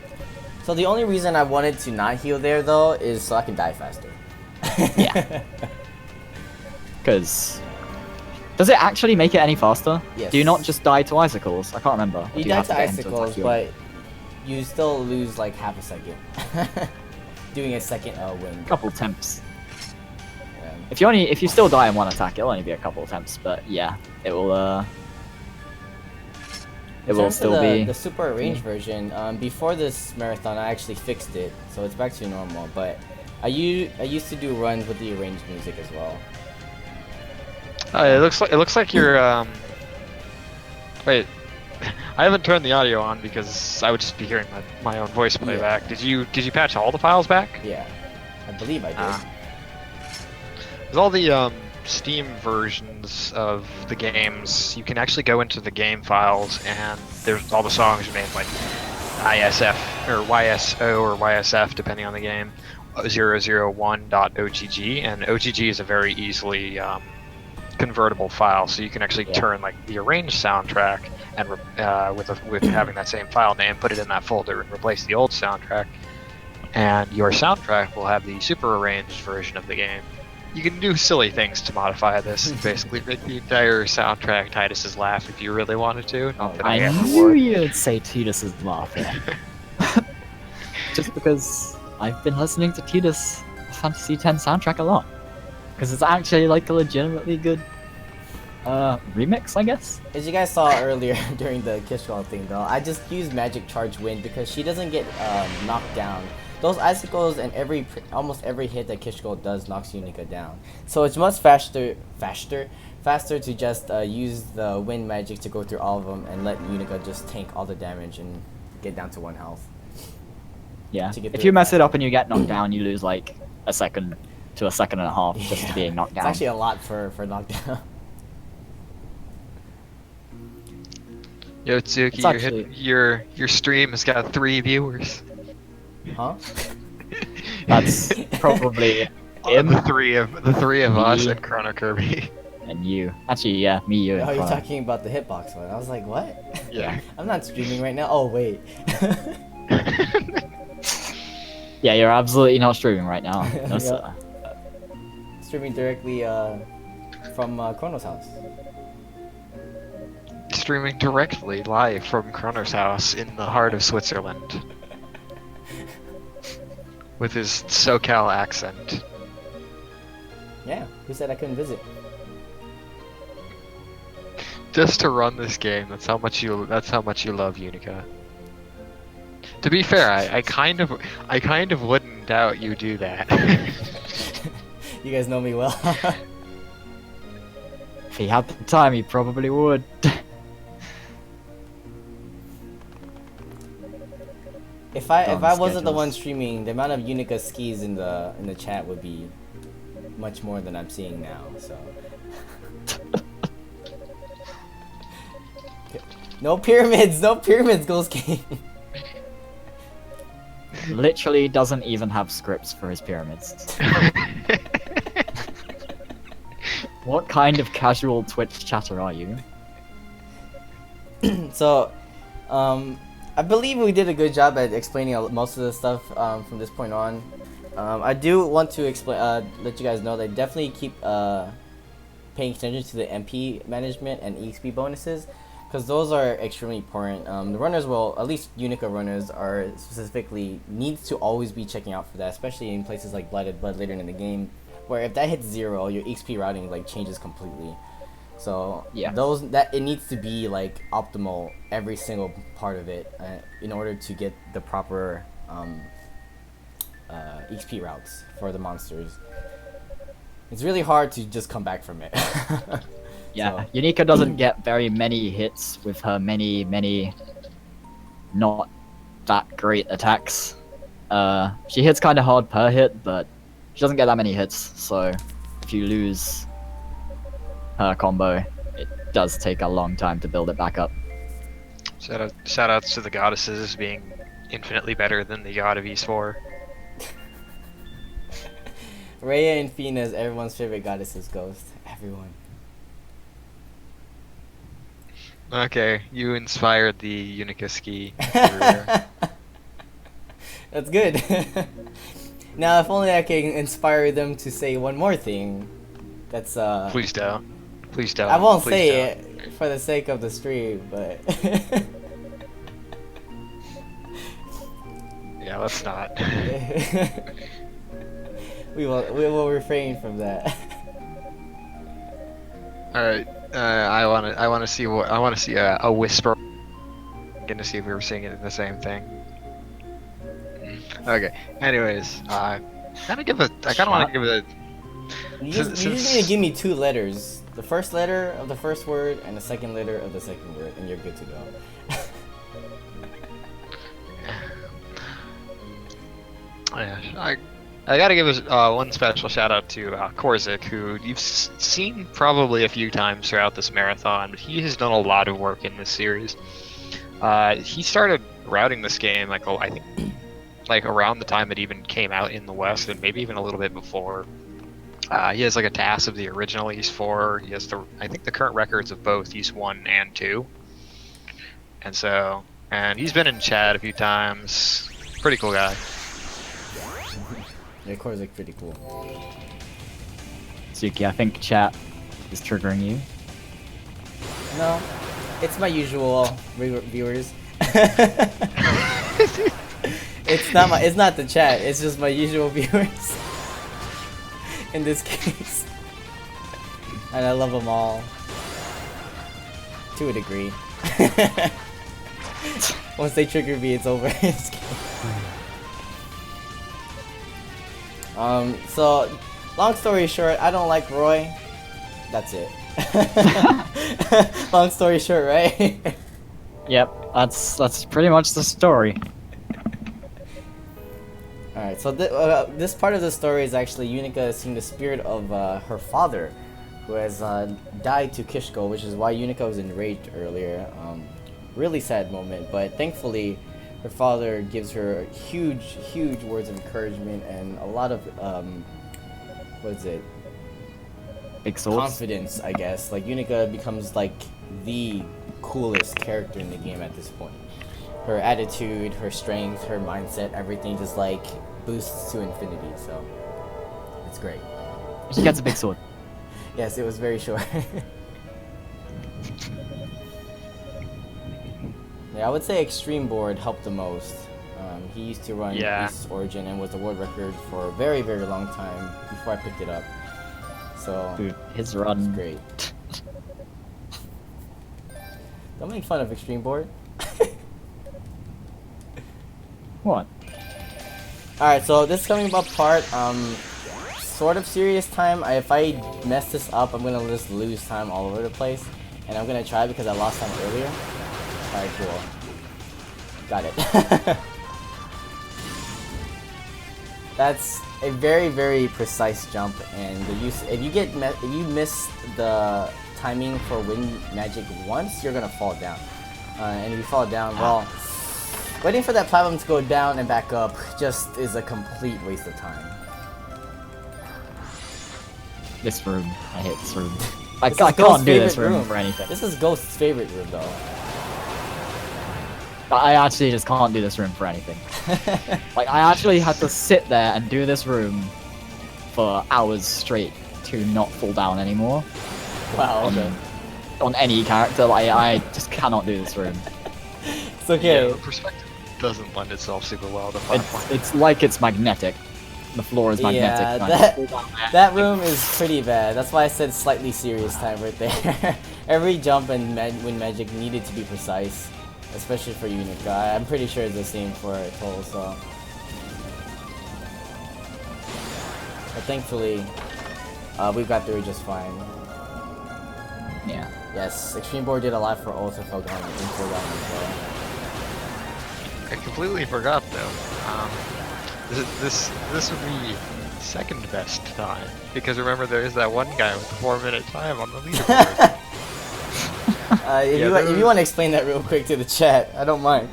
So the only reason I wanted to not heal there though is so I can die faster. Yeah. Because does it actually make it any faster? Yes. Do you not just die to icicles? I can't remember. You die to icicles, but you still lose like half a second. Doing a second win. Couple attempts. Yeah. If you still die in one attack, it'll only be a couple attempts, but yeah, it will still be the super arranged version. Before this marathon, I actually fixed it, so it's back to normal. But I used to do runs with the arranged music as well. It looks like you're wait. I haven't turned the audio on because I would just be hearing my own voice playback. Yeah. Did you patch all the files back? Yeah, I believe I did. With all the Steam versions of the games, you can actually go into the game files and there's all the songs are named like ISF or YSO or YSF depending on the game, 001.OGG, and OGG is a very easily convertible file, so you can actually Yeah. turn like the arranged soundtrack and with having that same file name, put it in that folder and replace the old soundtrack, and your soundtrack will have the super arranged version of the game. You can do silly things to modify this, basically make the entire soundtrack Titus's laugh if you really wanted to. Not that I I ever knew would. you'd say Titus is laughing. Just because I've been listening to Titus Fantasy X soundtrack a lot. Because it's actually like a legitimately good remix, I guess. As you guys saw earlier during the Kishkon thing, though, I just used Magic Charge Wind because she doesn't get knocked down. Those icicles and almost every hit that Kishko does knocks Yunica down. So it's much faster to just use the wind magic to go through all of them and let Yunica just tank all the damage and get down to 1 health. Yeah. To get If through you it mess it faster. up and you get knocked down, you lose like a second to a second and a half just to being knocked It's down. actually a lot for knockdown. Yo, It's Tsuki, actually- your stream has got 3 viewers. Huh? That's probably The him three of us Me. and Chrono Kirby. and you. Actually, yeah, me, you, and Oh, you're Chrono. talking about the hitbox one. I was like, what? Yeah. I'm not streaming right now. Oh, wait. Yeah, you're absolutely not streaming right now. No, Yep. sir. Streaming directly from Chrono's house. Streaming directly live from Chrono's house in the heart of Switzerland. With his SoCal accent. Yeah, who said I couldn't visit? Just to run this game, that's how much you love Yunica. To be fair, I kind of wouldn't doubt you do that. You guys know me well. If he had the time, he probably would. If I Dumb wasn't the one schedules. streaming, the amount of Unica skis in the chat would be much more than I'm seeing now. So no pyramids, Ghost King. Literally doesn't even have scripts for his pyramids. What kind of casual Twitch chatter are you? So, I believe we did a good job at explaining most of the stuff from this point on. I do want to let you guys know that I definitely keep paying attention to the MP management and EXP bonuses, because those are extremely important. The runners will, at least Unica runners, are specifically needs to always be checking out for that, especially in places like Blighted Blood later in the game, where if that hits 0, your XP routing like changes completely. So Yeah. it needs to be like optimal every single part of it in order to get the proper XP routes for the monsters. It's really hard to just come back from it. Yeah, So- Yunica doesn't get very many hits with her many not that great attacks. She hits kind of hard per hit, but she doesn't get that many hits, so if you lose her combo, it does take a long time to build it back up. Shout outs to the goddesses being infinitely better than the god of East 4. Rhea and Fina is everyone's favorite goddesses ghost. Everyone. Okay, you inspired the Unica ski career. That's good. Now, if only I can inspire them to say one more thing. That's Please don't. Please don't. I won't Please say don't. it for the sake of the stream, but Yeah, let's not. we will refrain from that. All right. I want to see a whisper. Gonna see if we were singing the same thing. Okay. Anyways, I kind of want to give it You just need to give me 2 letters. The first letter of the first word and the second letter of the second word, and you're good to go. I gotta give one special shout out to Korzik, who you've seen probably a few times throughout this marathon, but he has done a lot of work in this series. He started routing this game I think like around the time it even came out in the West, and maybe even a little bit before. He has like a TAS of the original East 4. He has I think the current records of both East 1 and 2. And he's been in chat a few times. Pretty cool guy. Yeah, Core's like pretty cool. Tsuki, I think chat is triggering you. No, it's my usual viewers. It's not the chat. It's just my usual viewers. In this case, and I love them all to a degree. Once they trigger me, it's over. So, long story short, I don't like Roy. That's it. Long story short, right? Yep, that's pretty much the story. Alright, so this part of the story is actually Yunica seeing the spirit of her father, who has died to Kishko, which is why Yunica was enraged earlier. Really sad moment, but thankfully her father gives her huge words of encouragement and a lot of, what is it? Big swords. Confidence, I guess. Like, Yunica becomes like the coolest character in the game at this point. Her attitude, her strength, her mindset, everything just like boosts to infinity, so it's great. She gets a big sword. Yes, it was very short. Yeah, I would say Extreme Board helped the most. He used to run East Origin and was the world record for a very long time before I picked it up. So, dude, his run is great. Don't make fun of Extreme Board. What? Alright, so this coming up part, sort of serious time. If I mess this up, I'm gonna just lose time all over the place. And I'm gonna try because I lost time earlier. Alright, cool. Got it. That's a very precise jump, and if you miss the timing for wind magic once, you're gonna fall down. And if you fall down, well, waiting for that platform to go down and back up just is a complete waste of time. This room, I hate this room. I can't do this room for anything. This is Ghost's favorite room, though. I actually just can't do this room for anything. Like, I actually had to sit there and do this room for hours straight to not fall down anymore. Wow, okay. On any character, like, I just cannot do this room. It's okay. Yeah, the perspective doesn't lend itself super well to platforming. It's like it's magnetic. The floor is magnetic. Yeah, that room is pretty bad. That's why I said slightly serious time right there. Every jump and wind magic needed to be precise. Especially for Yunica. I'm pretty sure it's the same for Toll, so. But thankfully, we got through just fine. Yeah. Yes, Extreme Board did a lot for Ultra Fogon as well. I completely forgot though. This would be second best time, because remember there is that one guy with the 4-minute time on the leaderboard. If you want to explain that real quick to the chat, I don't mind.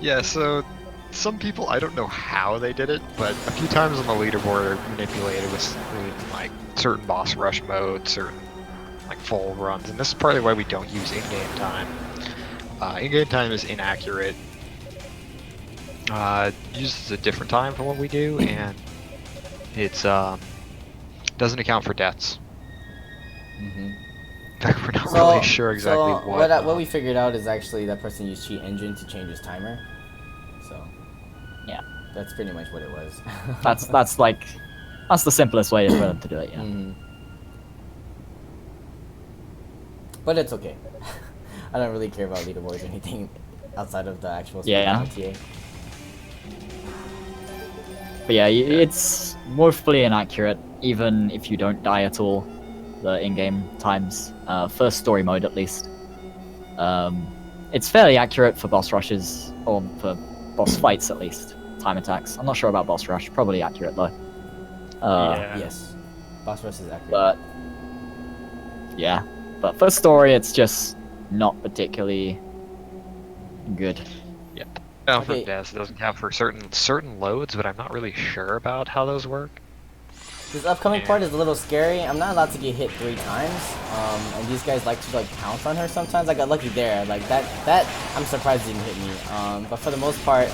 Yeah, so some people, I don't know how they did it, but a few times on the leaderboard are manipulated with like certain boss rush modes, certain like full runs, and this is partly why we don't use in-game time. In-game time is inaccurate. Uses a different time for what we do, and it's doesn't account for deaths. Mm-hmm. In fact, we're not really sure exactly what we figured out is actually that person used Cheat Engine to change his timer. So yeah, that's pretty much what it was. that's the simplest way for them to do it. Yeah. Mm-hmm. But it's okay. I don't really care about leaderboards or anything outside of the actual TA. But yeah, it's mostly inaccurate, even if you don't die at all. The in-game times, first story mode at least. It's fairly accurate for boss rushes, or for boss fights at least. Time attacks. I'm not sure about boss rush. Probably accurate though. Yes, boss rush is accurate. But yeah, but for story, it's just not particularly good. Yeah. Now for deaths, it doesn't count for certain loads, but I'm not really sure about how those work. This upcoming Yeah. part is a little scary. I'm not allowed to get hit 3 times, and these guys like to like pounce on her sometimes. I got lucky there. Like that I'm surprised it didn't hit me. But for the most part,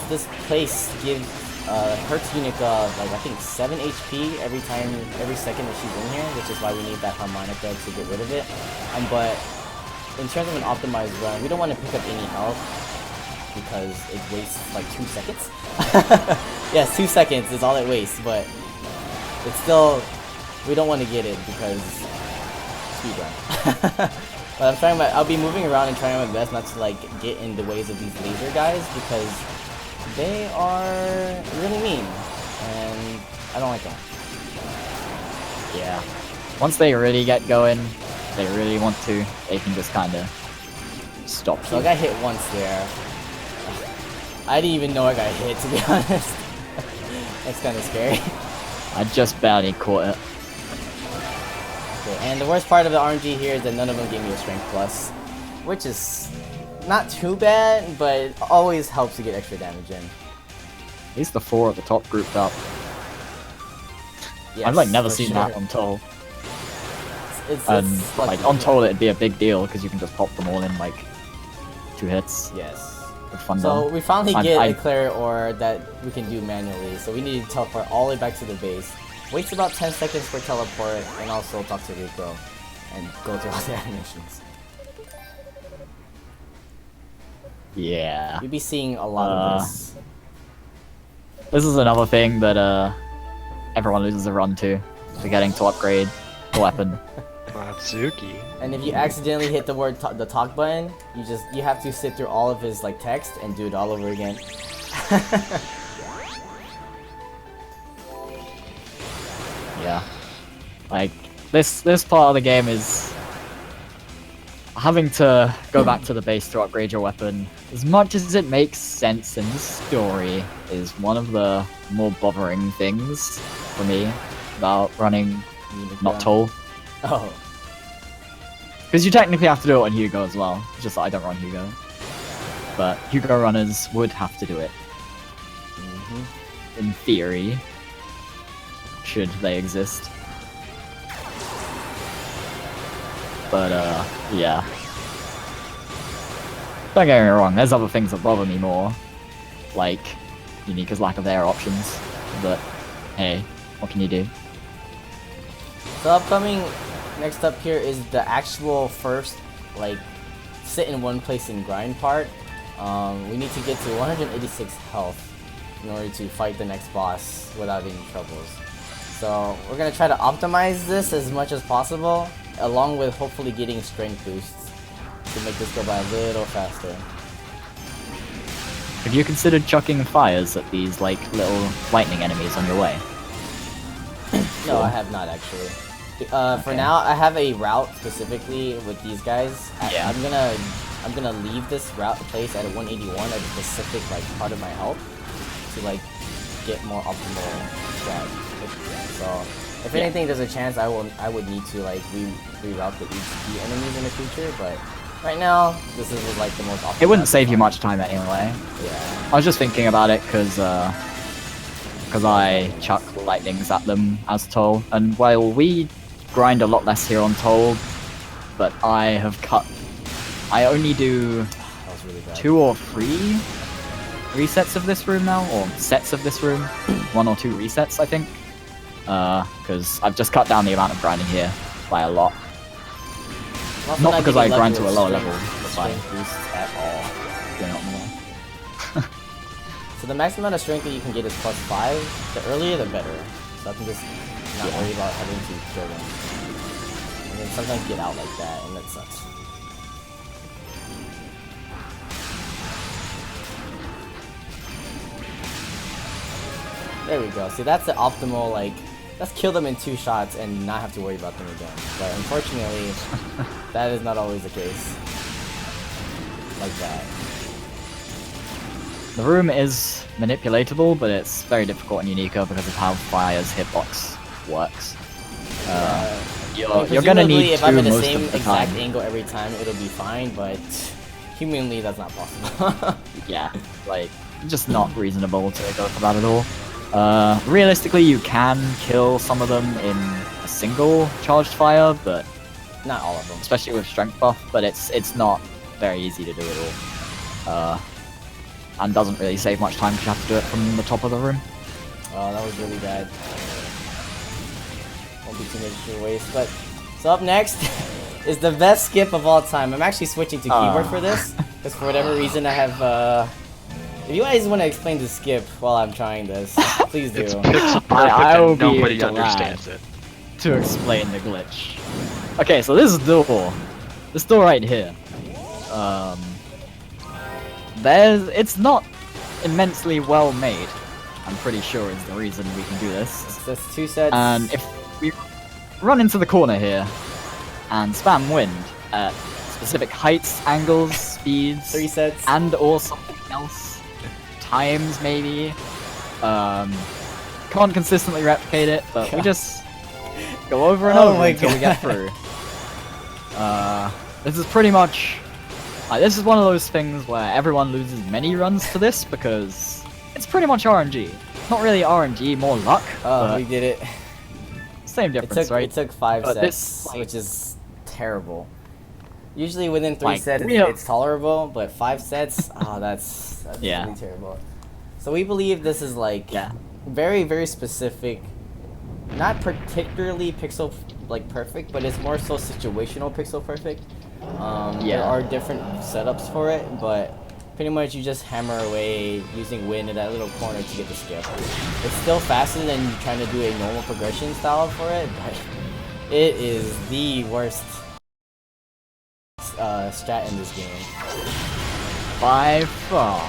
this place gives hurts Yunica like I think 7 HP every second that she's in here, which is why we need that harmonica to get rid of it. But in terms of an optimized run, we don't want to pick up any health because it wastes like 2 seconds. Yes, 2 seconds is all it wastes, but it's still, we don't want to get it because speedrun. But I'll be moving around and trying my best not to like get in the ways of these laser guys because they are really mean and I don't like them. Yeah. Once they really get going, they really want to, they can just kind of stop So I you. got hit once there. I didn't even know I got hit, to be honest. That's kind of scary. I just barely caught it. Okay, and the worst part of the RNG here is that none of them gave me a strength plus, which is not too bad, but it always helps to get extra damage in. At least the 4 at the top grouped up. Yes, I've like never for seen sure. that on Toll. It's And lucky. like on Toll it'd be a big deal because you can just pop them all in like 2 hits. Yes. With fun So done. we finally I'm- get I- a Claire ore that we can do manually. So we need to teleport all the way back to the base. Waits about 10 seconds for teleport, and also talk to Rico and go through all the animations. Yeah. You'll be seeing a lot of this. This is another thing that everyone loses a run to. Forgetting to upgrade the weapon. Tsuki. And if you accidentally hit the word the talk button, you have to sit through all of his like text and do it all over again. Yeah. Like this part of the game is having to go back to the base to upgrade your weapon. As much as it makes sense in the story, is one of the more bothering things for me about running not Toll. Oh, Because you technically have to do it on Hugo as well. It's just that I don't run Hugo. But Hugo runners would have to do it. In theory. Should they exist. But, yeah. Don't get me wrong, there's other things that bother me more. Like, Unica's lack of air options. But, hey, what can you do? so upcoming next up here is the actual first like sit in one place and grind part. We need to get to 186 health in order to fight the next boss without any troubles. So we're gonna try to optimize this as much as possible, along with hopefully getting strength boosts to make this go by a little faster. Have you considered chucking fires at these, like, little lightning enemies on your way? No, I have not actually. For Okay. now, I have a route specifically with these guys. Yeah. I'm gonna leave this route place at a 181 at a specific like part of my health to like get more optimal strat. So if Yeah. anything, there's a chance I would need to like reroute the HP enemies in the future, but right now this is like the most optimal. It wouldn't save you much time anyway. Yeah. I was just thinking about it because I chuck lightnings at them as Toll, and while we grind a lot less here on Toll, but I only do That was really bad. 2 or 3 resets of this room now, or sets of this room. 1 or 2 resets, I think. Because I've just cut down the amount of grinding here by a lot. I'm also Not because I getting grind to a lower strength- level, but like, strength boosts at all. doing it more. So the max amount of strength that you can get is +5. The earlier, the better. So I can just not worry about having to kill them. And then sometimes get out like that, and that sucks. There we go. See, that's the optimal, like, let's kill them in 2 shots and not have to worry about them again. But unfortunately, that is not always the case. Like that. The room is manipulatable, but it's very difficult in Unica because of how Fire's hitbox works. You're gonna Presumably, need if to I'm in the most same of the exact time. angle every time, it'll be fine, but humanly, that's not possible. Yeah, like, just not reasonable to go for that at all. Realistically, you can kill some of them in a single charged fire, but Not all of them. especially with strength buff. But it's not very easy to do at all. And doesn't really save much time because you have to do it from the top of the room. Oh, that was really bad. Won't be too much to waste. But so up next is the best skip of all time. I'm actually switching to keyboard for this because for whatever reason I have. If you guys want to explain the skip while I'm trying this, please do. It's pixel perfect I will and be nobody glad. understands it. To explain the glitch. Okay, so this door. This door right here. It's not immensely well made. I'm pretty sure is the reason we can do this. That's 2 sets. And if we run into the corner here and spam wind at specific heights, angles, speeds, 3 sets. and or something else, times maybe, can't consistently replicate it, but we just go over and Oh over my until we get God. through. This is pretty much this is one of those things where everyone loses many runs to this because it's pretty much RNG. Not really RNG, more luck. Oh, but we did it. same It difference, took right? it took 5 But sets, this, like- which is terrible. Usually within 3 Like, sets real- it's tolerable, but 5 sets, that's Yeah. really terrible. So we believe this is like Yeah. very very specific, not particularly pixel like perfect, but it's more so situational pixel perfect. There Yeah. are different setups for it, but pretty much you just hammer away using wind in that little corner to get the skip. It's still faster than trying to do a normal progression style for it, but it is the worst strat in this game. By far.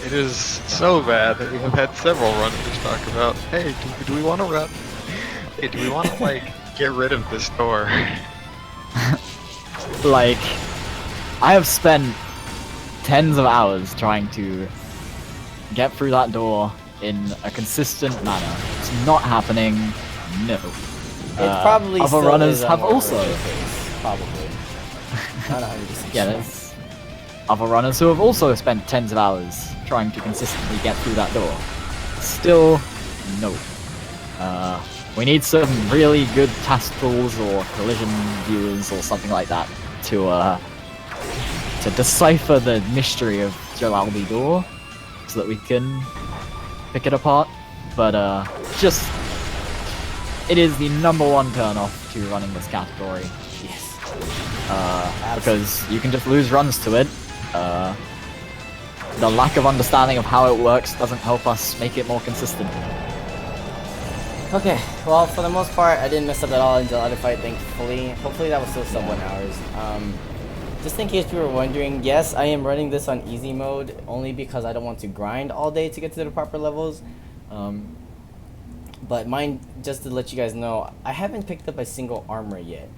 It is so bad that we have had several runners talk about, hey, do we want to run? Hey, do we want to, like, get rid of this door? Like, I have spent tens of hours trying to get through that door in a consistent manner. It's not happening. No. It probably other still runners is a have more also. regular pace, probably. Not 100% Yeah, sure. there's other runners who have also spent tens of hours trying to consistently get through that door. Still, no. We need some really good task tools or collision viewers or something like that to decipher the mystery of Jalalbi door, so that we can pick it apart. But just it is the #1 turn-off to running this category. Yes. Because you can just lose runs to it. The lack of understanding of how it works doesn't help us make it more consistent. Okay, well, for the most part, I didn't mess up at all until other fight, thankfully. Hopefully that was still sub 1 hours. Just in case you were wondering, yes, I am running this on easy mode, only because I don't want to grind all day to get to the proper levels. But mine, just to let you guys know, I haven't picked up a single armor yet.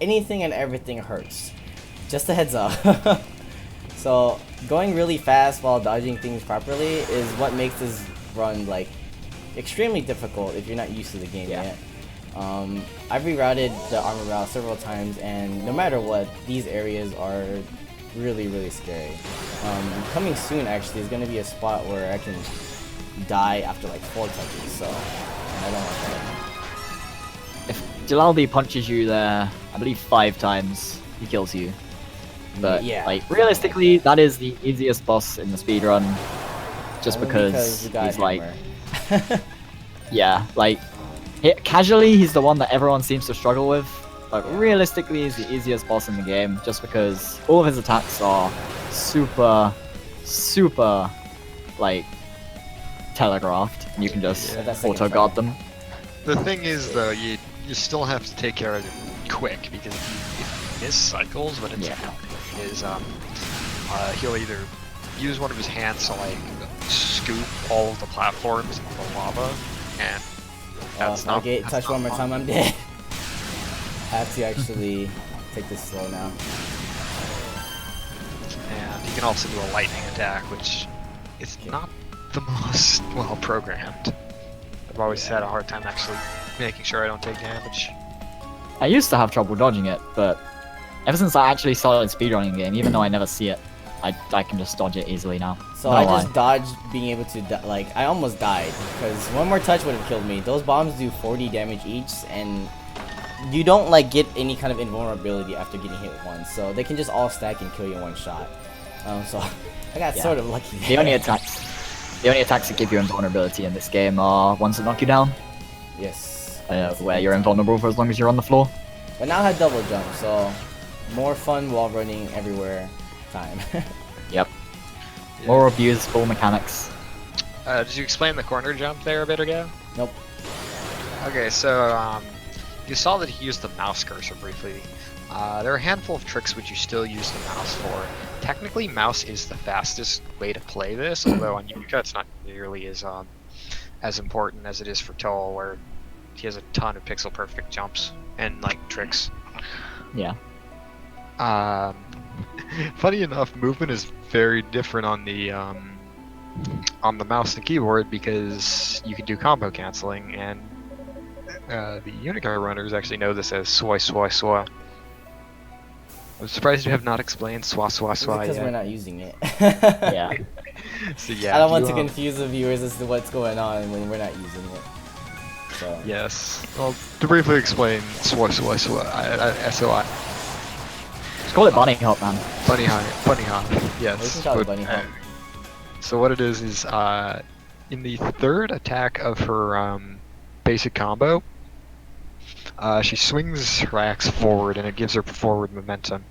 Anything and everything hurts. Just a heads up. So, going really fast while dodging things properly is what makes this run, like, extremely difficult if you're not used to the game yet. I've rerouted the armor route several times, and no matter what, these areas are really, really scary. Coming soon, actually, is going to be a spot where I can die after like 4 touches, so I don't want that. If Jalalbi punches you there, I believe 5 times, he kills you. But Yeah. like realistically, that is the easiest boss in the speedrun, just Only because you got he's like, hammer. yeah, like casually he's the one that everyone seems to struggle with. But realistically, he's the easiest boss in the game, just because all of his attacks are super, super like telegraphed, and you can just Yeah, that's like auto a guard fire. them. The thing is, though, you still have to take care of it quick, because if you miss cycles, what ends up happening is he'll either use one of his hands to like scoop all of the platforms into the lava, and that's If I not. get that's touched not one more fun. time, I'm dead. I have to actually take this slow now. And he can also do a lightning attack, which is not the most well programmed. I've always had a hard time actually making sure I don't take damage. I used to have trouble dodging it, but ever since I actually started speedrunning the game, even though I never see it, I can just dodge it easily now. So No I lie. just dodged being able to, like, I almost died, because one more touch would have killed me. Those bombs do 40 damage each, and you don't, like, get any kind of invulnerability after getting hit once, so they can just all stack and kill you in one shot. So I got Yeah. sort of lucky there. The only attacks that give you invulnerability in this game are ones that knock you down, Yes. where you're invulnerable for as long as you're on the floor. But now I have double jump, so more fun wall running everywhere time. Yep. Yeah. More abusable mechanics. Did you explain the corner jump there a bit ago? Nope. Okay, so you saw that he used the mouse cursor briefly. There are a handful of tricks which you still use the mouse for. Technically, mouse is the fastest way to play this, although on Yunica it's not nearly as important as it is for Toll, where he has a ton of pixel perfect jumps and like tricks. Yeah. Funny enough, movement is very different on the mouse and keyboard because you can do combo canceling, and the Yunica runners actually know this as swa swa swa. I'm surprised you have not explained swa swa swa Because yet. we're not using it. Yeah. So yeah, I don't want you, to confuse the viewers as to what's going on when we're not using it. So. Yes. Well, to briefly explain swa swa swa, SOI. Just call it bunny hop, man. Bunny hop. Yes. We can call it but, bunny hop. So what it is in the third attack of her basic combo, she swings her axe forward and it gives her forward momentum.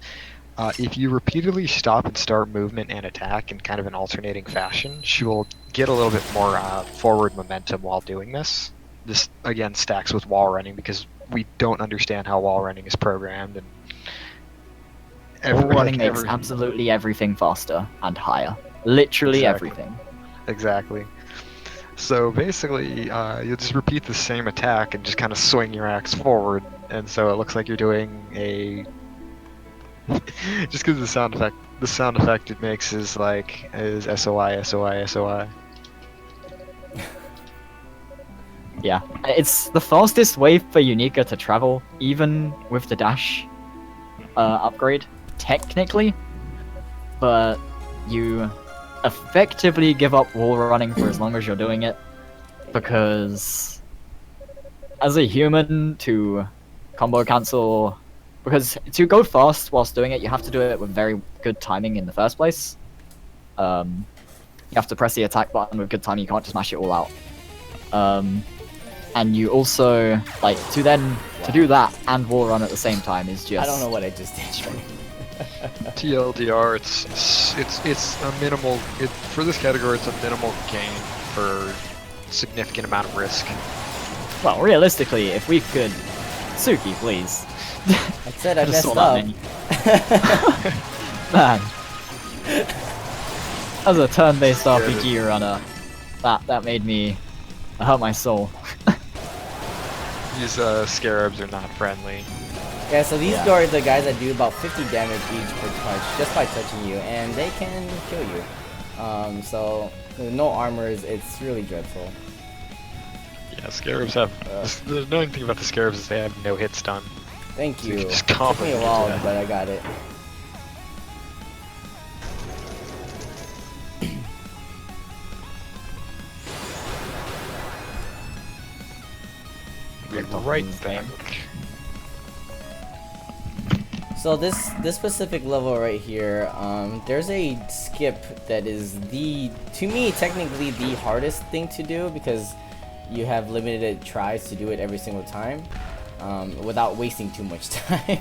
If you repeatedly stop and start movement and attack in kind of an alternating fashion, she will get a little bit more forward momentum while doing this. This again stacks with wall running because we don't understand how wall running is programmed, and Wall running makes absolutely everything faster and higher. Literally Exactly. everything. Exactly. So basically, you'll just repeat the same attack and just kind of swing your axe forward, and so it looks like you're doing a. Just because the sound effect it makes is SOI SOI SOI. Yeah. It's the fastest way for Yunica to travel, even with the dash upgrade, technically. But you effectively give up wall running for as long as you're doing it, because as a human to combo cancel, because to go fast whilst doing it, you have to do it with very good timing in the first place. You have to press the attack button with good timing, you can't just mash it all out. And you also, like, to do that and wall run at the same time is just... I don't know what I just did. TLDR, it's a minimal. For this category, it's a minimal gain for significant amount of risk. Well, realistically, if we could... Tsuki, please. I said I just messed saw up. Man. As a turn-based RPG runner, that made me... It hurt my soul. These scarabs are not friendly. Yeah, so these are the guys that do about 50 damage each per touch, just by touching you, and they can kill you. So, with no armors, it's really dreadful. Yeah, scarabs have. The annoying thing about the scarabs is they have no hit stun. Thank So you you. can just Took combo me a into while, that. but I got it. Right back. So this specific level right here, there's a skip that is to me, technically the hardest thing to do, because you have limited tries to do it every single time, without wasting too much time.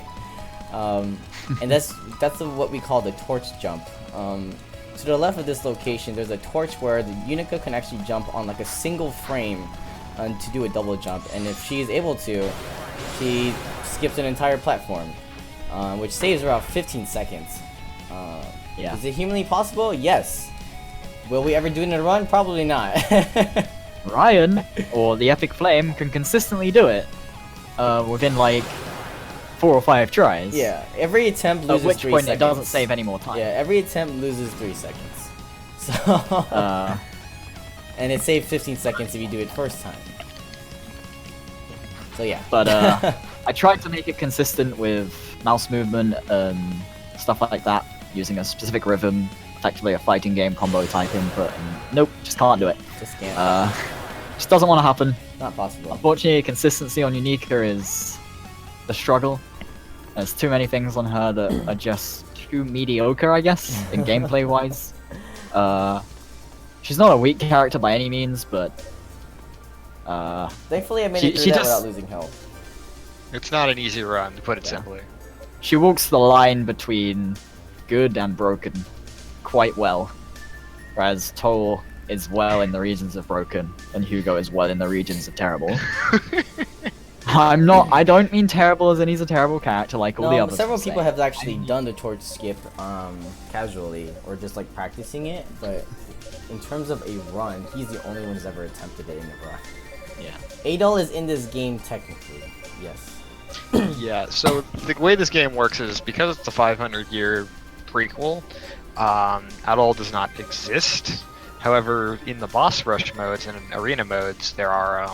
And that's what we call the torch jump. To the left of this location, there's a torch where the Yunica can actually jump on like a single frame to do a double jump, and if she is able to, she skips an entire platform, which saves her about 15 seconds. Yeah. Is it humanly possible? Yes. Will we ever do it in a run? Probably not. Ryan, or the Epic Flame, can consistently do it within like 4 or 5 tries. Yeah, every attempt At loses which 3 point seconds. it doesn't save any more time. Yeah, every attempt loses 3 seconds. So, and it saves 15 seconds if you do it first time. So yeah. But I tried to make it consistent with mouse movement and stuff like that, using a specific rhythm effectively a fighting game combo type input, and nope, just can't do it. Just can't. Just doesn't want to happen. Not possible. Unfortunately, consistency on Yunica is the struggle. There's too many things on her that are just too mediocre, I guess, in gameplay wise. She's not a weak character by any means, but Thankfully, I made she- it through she that just- without losing health. It's not an easy run, to put it Yeah. simply. she walks the line between good and broken quite well. Whereas Toll is well in the regions of broken, and Hugo is well in the regions of terrible. I don't mean terrible as in he's a terrible character like all the No, others. several would people say. have actually done the torch skip casually or just like practicing it, but in terms of a run, he's the only one who's ever attempted it in a run. Yeah. Adol is in this game technically, yes. Yeah, so the way this game works is because it's a 500-year prequel, Adol does not exist. However, in the boss rush modes and arena modes, there are,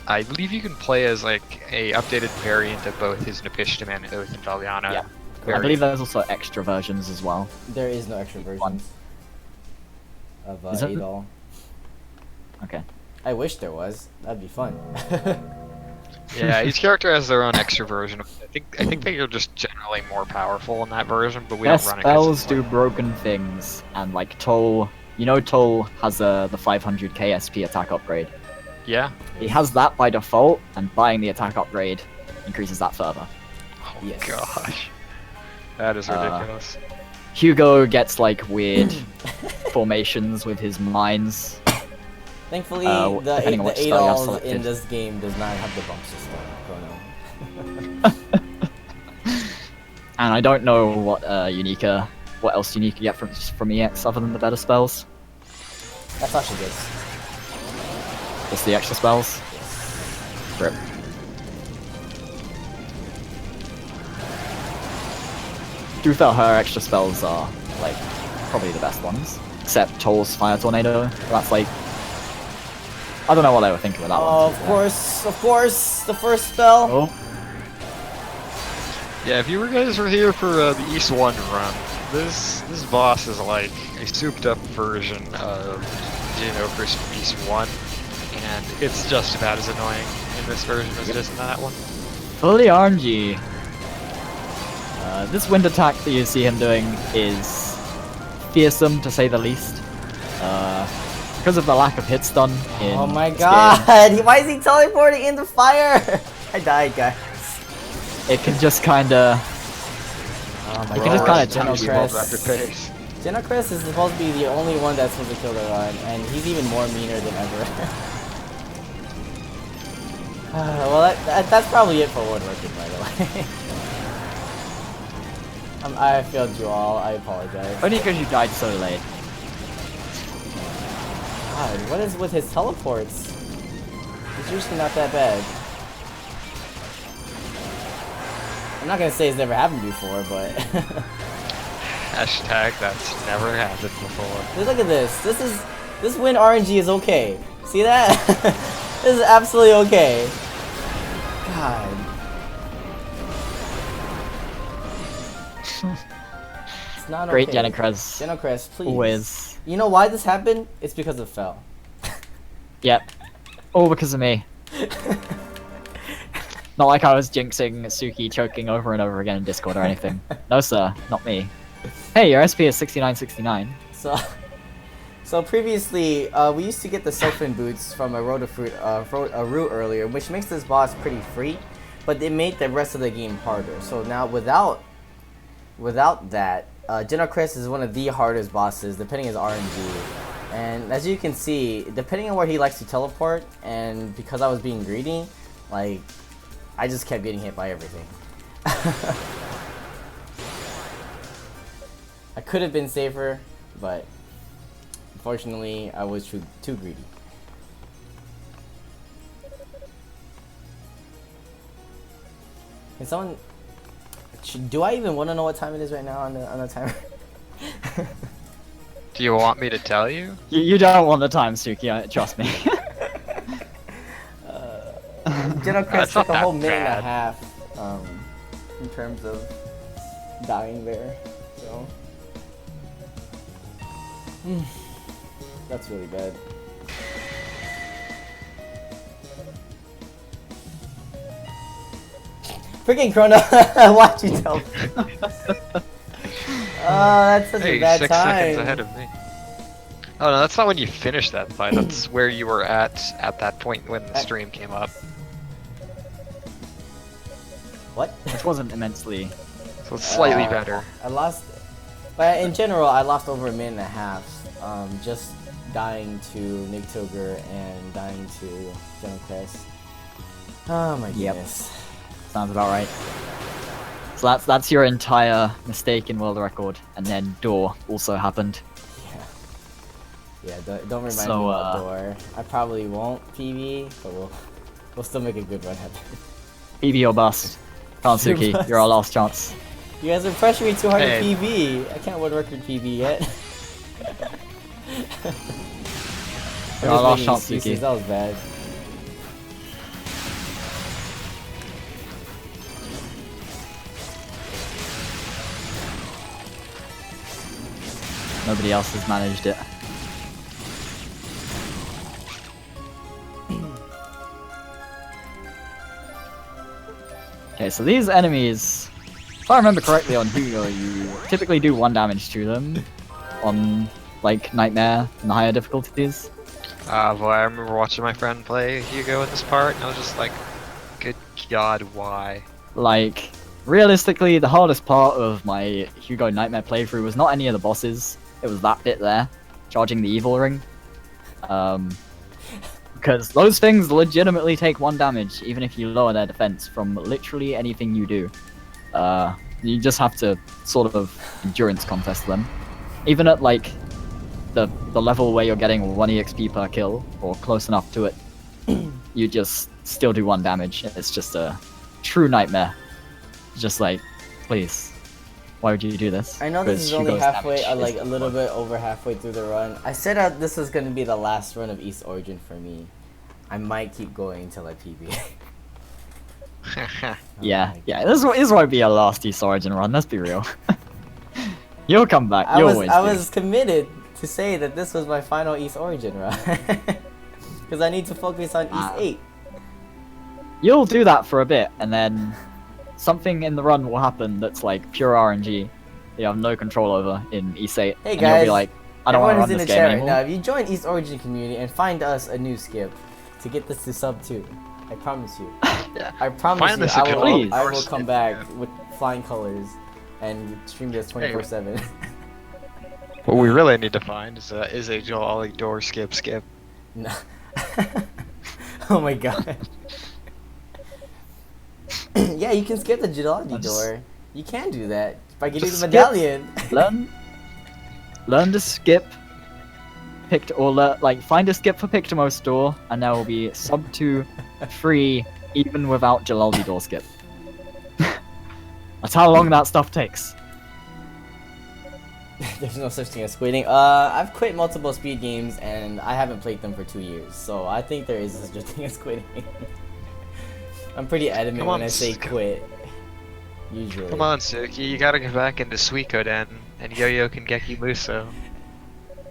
I believe you can play as like a updated variant of both his Nepishtim and Oath and Valiana. Yeah. I believe there's also extra versions as well. There is no extra versions of Is it? Adol. Okay. I wish there was. That'd be fun. Yeah, each character has their own extra version. I think they are just generally more powerful in that version, but we Their don't run it. 'cause spells it's do like- broken things, and like Toll, you know Toll has the 500 KSP attack upgrade. Yeah. He has that by default, and buying the attack upgrade increases that further. Oh Yes. gosh, that is ridiculous. Hugo gets like weird formations with his mines. Thankfully, depending on the which spell you have Adol in selected. this game does not have the bump system. And I don't know what what else Yunica get from EX other than the better spells. That's all she gets. Just the extra spells. Rip. Do feel her extra spells are like probably the best ones, except Toll's Fire Tornado. That's like I don't know what they were thinking with that Oh, one. of course, the first spell. Oh, Yeah, if you guys were here for the East 1 run, this boss is like a souped up version of Xenoverse from East 1, and it's just about as annoying in this version as it is in that one. fully RNG. This wind attack that you see him doing is fearsome to say the least. Because of the lack of hit stun in Oh my this god, why is he teleporting in the fire? I died, guys. game, it can just kinda Oh my You can just god, kinda tell Rapid Genocrest. pace. Genocrest is supposed to be the only one that's supposed to kill the run, and he's even more meaner than ever. Well, that's probably it for woodworking, by the way. I failed you all, I apologize. only because you died so late. God, what is with his teleports? He's usually not that bad. I'm not gonna say it's never happened before, but Hashtag that's never happened before. look at this. This win RNG is okay. See that? This is absolutely okay. God. It's not Great okay. Genocrest. Genocrest, please. Always. You know why this happened? It's because of Fell. Yep. All because of me. Not like I was jinxing Suki choking over and over again in Discord or anything. No sir, not me. Hey, your SP is 6969. So previously, we used to get the Sophin boots from a root earlier, which makes this boss pretty free, but it made the rest of the game harder. So now without that, Genocrest is one of the hardest bosses, depending on his RNG. And as you can see, depending on where he likes to teleport, and because I was being greedy, like, I just kept getting hit by everything. I could have been safer, but unfortunately, I was too greedy. Can someone... Do I even want to know what time it is right now on the timer? Do you want me to tell you? You don't want the time, Suki, trust me. Genocrest That's took not a whole that minute and a bad. half in terms of dying there. So That's really bad. Freaking Chrono! Why'd you tell me? Oh, that's such a bad 6 time. seconds ahead of me. Oh no, that's not when you finished that fight. That's where you were at that point when the stream came up. What? Which wasn't immensely. So it's slightly better. I lost, but in general, I lost over a minute and a half. Just dying to Nick Toger and dying to General Crest. Oh my goodness. Sounds about right. So that's your entire mistake in world record, and then Door also happened. Yeah, don't remind So, me about Door. I probably won't PB, but we'll still make a good run at it. PB or bust. Kansuki, Bust. you're our last chance. You guys are pressuring me too hard Hey. to PB. I can't world record PB yet. You're our last making chance, excuses. Suki. That was bad. Nobody else has managed it. Okay, so these enemies, if I remember correctly on Hugo, you typically do 1 damage to them on, like, Nightmare and the higher difficulties. Boy, I remember watching my friend play Hugo in this part, and I was just like, good god, why? Like, realistically, the hardest part of my Hugo Nightmare playthrough was not any of the bosses, it was that bit there, charging the evil ring. Because those things legitimately take 1 damage, even if you lower their defense from literally anything you do. You just have to sort of endurance contest them. Even at like the level where you're getting 1 EXP per kill, or close enough to it, you just still do 1 damage. It's just a true nightmare. Just like, please, why would you do this? I know this Because is only Hugo's halfway, damage like is a little bit over halfway through the run. I said this was gonna be the last run of East Origin for me. I might keep going until I PB. Yeah, this won't be a last East Origin run, let's be real. You'll come back, I you was always I do. was committed to say that this was my final East Origin run. Because I need to focus on East 8. You'll do that for a bit, and then something in the run will happen that's like pure RNG you have no control over in East 8. Hey and you'll guys, be like, I don't want to everyone run who's in this the game chat right anymore. now, if you join East Origin community and find us a new skip to get this to sub 2, I promise you. Yeah. I promise Find you, us a I please. will come back with flying colors and stream this 24/7. What we really need to find is a Jolly Door skip. No. Oh my god. Yeah, you can skip the Jidaldi door. You can do that by getting the Just skip. medallion. Learn to skip find a skip for Pictomos door, and there will be sub 2 free even without Jalaldi door skip. That's how long that stuff takes. There's no such thing as quitting. I've quit multiple speed games and I haven't played them for 2 years, so I think there is such a thing as quitting. I'm pretty adamant Come when on, I say quit. Usually. Come on, Suki, you gotta get back into Suikoden, and Yo-Yo can Geki Muso.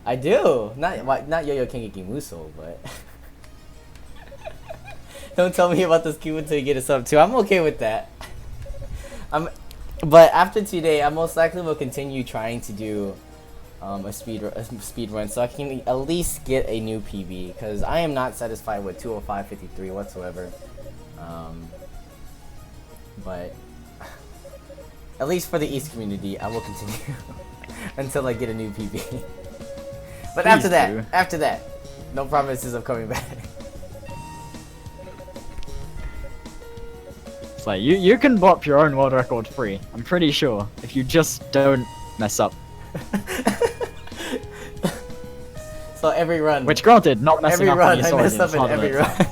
I do. Not Yo-Yo Kengeki Muso, but don't tell me about this queue until you get a sub 2. I'm okay with that. But after today, I most likely will continue trying to do a speed run, so I can at least get a new PB, because I am not satisfied with 205.53 whatsoever. But at least for the East community, I will continue until I get a new PB. But Please after that, no promises of coming back. It's like, you can bop your own world record free, I'm pretty sure, if you just don't mess up. So every run. Which granted, not messing every up run, on East I mess Origin up is in harder every than it run.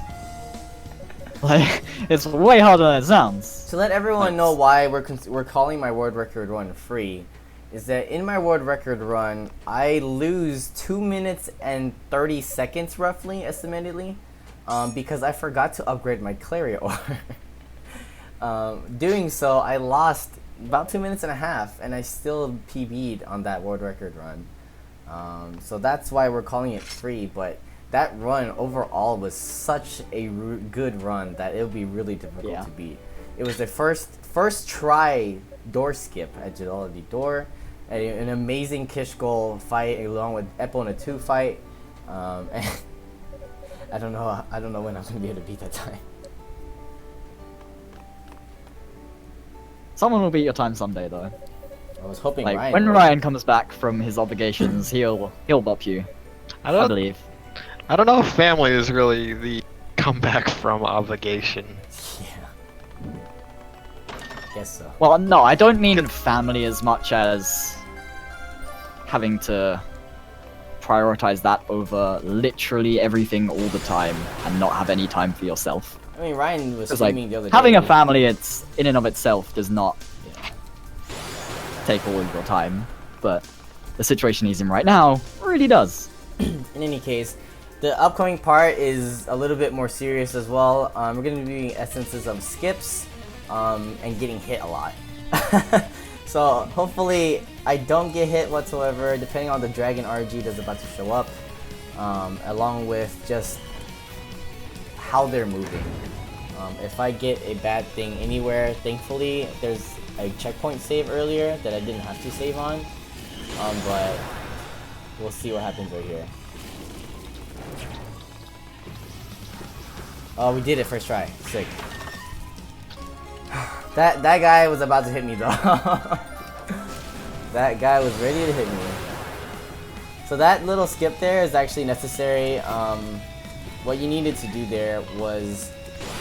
Like, it's way harder than it sounds. To let everyone know why we're calling my world record run free, is that in my world record run, I lose 2 minutes and 30 seconds roughly, estimatedly, because I forgot to upgrade my Claria ore. Doing so, I lost about 2 minutes and a half, and I still PB'd on that world record run. So that's why we're calling it free, but that run overall was such a good run that it'll be really difficult to beat. It was the first try door skip at Agility Door, an amazing Kish goal fight along with Eppo in a 2 fight, and I don't know when I'm gonna be able to beat that time. Someone will beat your time someday, though. I was hoping Like Ryan when would. Ryan comes back from his obligations, he'll bop you. I believe. I don't know if family is really the comeback from obligation. Yeah. Guess so. Well, no, I don't mean family as much as having to prioritize that over literally everything all the time and not have any time for yourself. I mean, Ryan was Because like screaming the other day. having a family, it's in and of itself does not Yeah. take all of your time, but the situation he's in right now really does. In any case, the upcoming part is a little bit more serious as well. We're going to be doing essences of skips and getting hit a lot. So hopefully I don't get hit whatsoever, depending on the Dragon RG that's about to show up, along with just how they're moving. If I get a bad thing anywhere, thankfully there's a checkpoint save earlier that I didn't have to save on, but we'll see what happens right here. Oh, we did it first try. Sick. That guy was about to hit me though. That guy was ready to hit me. So that little skip there is actually necessary. What you needed to do there was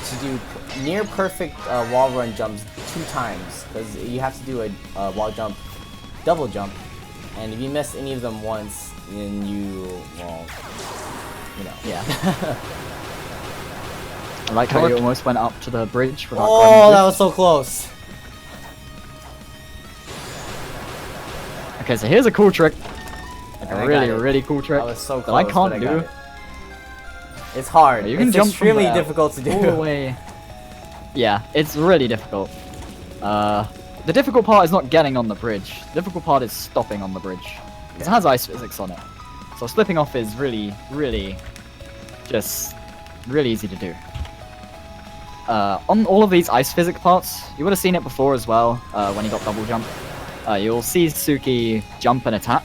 to do near perfect wall run jumps 2 times, because you have to do a wall jump, double jump, and if you miss any of them once, then you, well, you know. Yeah. I like how you almost went up to the bridge without Oh, climbing that it. was so close. Okay, so here's a cool trick. Like And I a got it. really cool trick I was so that close, I but can't I do. got it. It's hard. You can It's jump extremely from there difficult to do. all the way. Yeah, it's really difficult. The difficult part is not getting on the bridge. The difficult part is stopping on the bridge. It has ice physics on it. So slipping off is really easy to do. On all of these ice physics parts, you would have seen it before as well, when you got double jump. You'll see Tsuki jump and attack,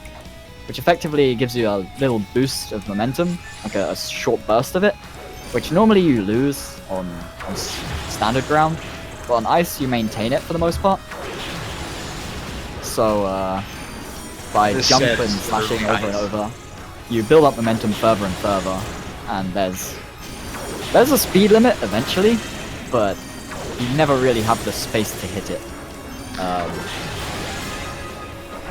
which effectively gives you a little boost of momentum, like a short burst of it, which normally you lose on standard ground, but on ice you maintain it for the most part. So by This jumping set and is slashing really over and nice. over, you build up momentum further and further, and there's a speed limit eventually, but you never really have the space to hit it.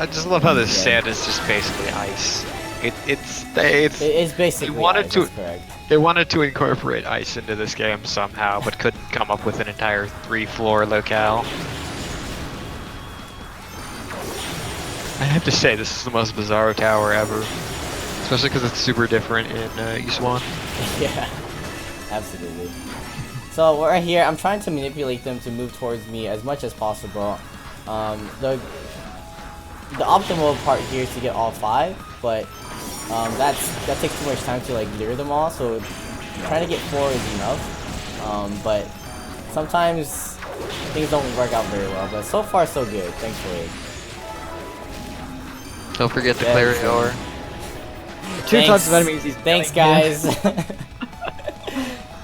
I just love how this Yeah. sand is just basically ice. It's It is basically They wanted ice, to- that's correct. They wanted to incorporate ice into this game somehow, but couldn't come up with an entire 3-floor locale. I have to say, this is the most bizarre tower ever. Especially because it's super different in East 1. Yeah, absolutely. So right here, I'm trying to manipulate them to move towards me as much as possible. The optimal part here is to get all 5, but that takes too much time to like lure them all. So trying to get 4 is enough. But sometimes things don't work out very well. But so far so good, thankfully. Don't forget the Yeah, Clarior. Two types of enemies. He's Thanks, killing here. guys.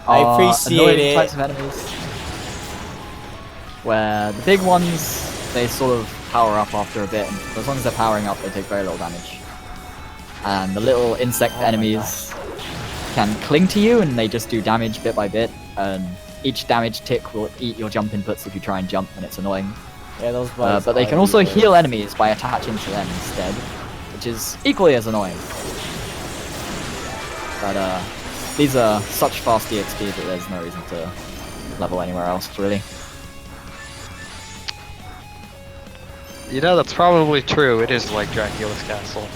I appreciate annoying it. types of enemies. Where the big ones, they sort of power up after a bit, and as long as they're powering up, they take very little damage. And the little insect my enemies can cling to you, and they just do damage bit by bit, and each damage tick will eat your jump inputs if you try and jump, and it's annoying. Yeah, those bugs But they are can also useless. heal enemies by attaching to them instead, which is equally as annoying. But these are such fast EXP that there's no reason to level anywhere else, really. You know, that's probably true. It is like Dracula's Castle.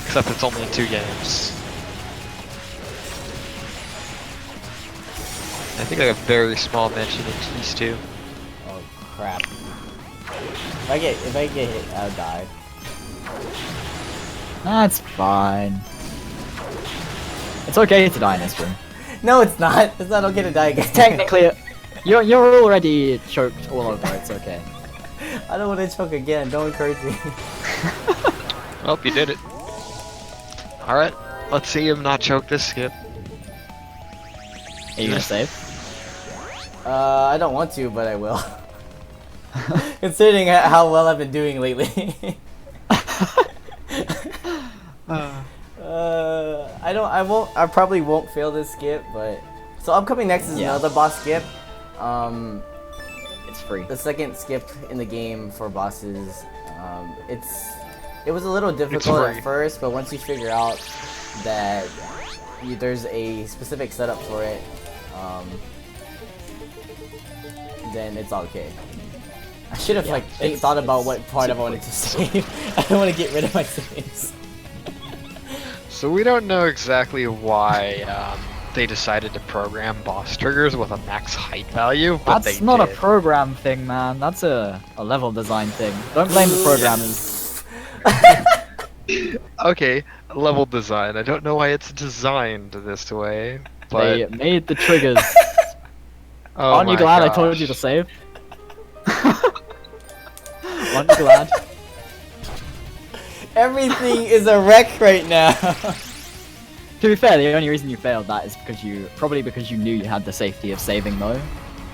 Except it's only in 2 games. I think I have a very small mention in East 2. Oh crap! If I get hit, I'll die. That's fine. It's okay to die in this room. No, it's not. It's not okay to die again. Technically, you're already choked all over. It's okay. I don't want to choke again. Don't encourage me. Well, you did it. Alright, let's see him not choke this skip. Are you gonna save? I don't want to, but I will. Considering how well I've been doing lately. I probably won't fail this skip, but so upcoming next is another boss skip. It's free. The second skip in the game for bosses. It was a little difficult at first, but once you figure out that there's a specific setup for it, then it's okay. I should have thought about what part I wanted to save. I don't want to get rid of my saves. So we don't know exactly why they decided to program boss triggers with a max height value, but That's they not did. a program thing, man. That's a level design thing. Don't blame the programmers. Okay, level design. I don't know why it's designed this way, They but made the triggers. oh Aren't you my glad I gosh. told you to save? Aren't you glad? Everything is a wreck right now. To be fair, the only reason you failed that is because you knew you had the safety of saving though.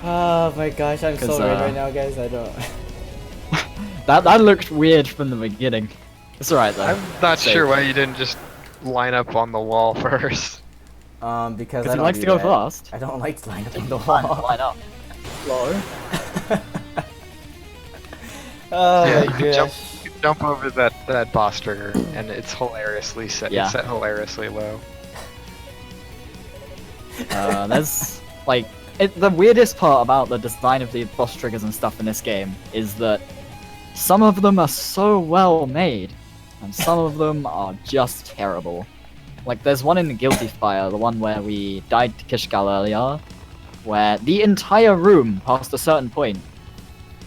Oh my gosh, I'm so 'Cause, red right now, guys. I don't. That looked weird from the beginning. It's alright though. I'm not Save. sure why you didn't just line up on the wall first. Because I Because don't he likes do to go that. fast. I don't like to line up on the Line wall. up. Low. Oh Yeah, my you can gosh. jump over that boss trigger, and it's hilariously set. Yeah. It's set hilariously low. There's like the weirdest part about the design of the boss triggers and stuff in this game is that some of them are so well made, and some of them are just terrible. Like there's one in the Guilty Fire, the one where we died to Kishgal earlier, where the entire room past a certain point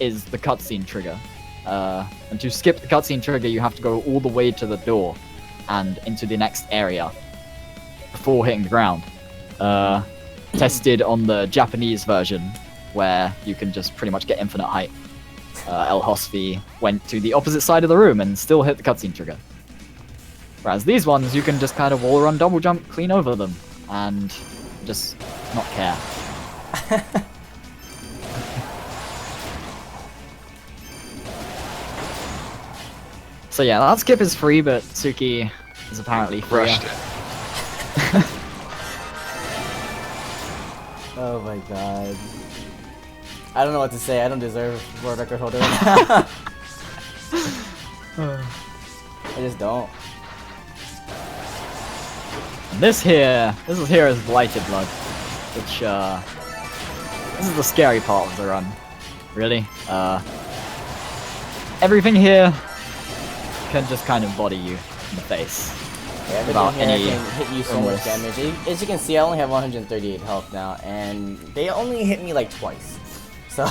is the cutscene trigger. And to skip the cutscene trigger, you have to go all the way to the door and into the next area before hitting the ground. Tested on the Japanese version, where you can just pretty much get infinite height. El Hosfi went to the opposite side of the room and still hit the cutscene trigger. Whereas these ones, you can just kind of wall run, double jump, clean over them, and just not care. So yeah, that skip is free, but Tsuki is apparently free. Rushed it. Oh my god. I don't know what to say. I don't deserve world record holder right now. I just don't. This is here is Blighted Blood, which this is the scary part of the run, really. Everything here can just kind of body you in the face. Yeah, without everything here any can hit you so much remorse. damage. As you can see, I only have 138 health now, and they only hit me like twice. So,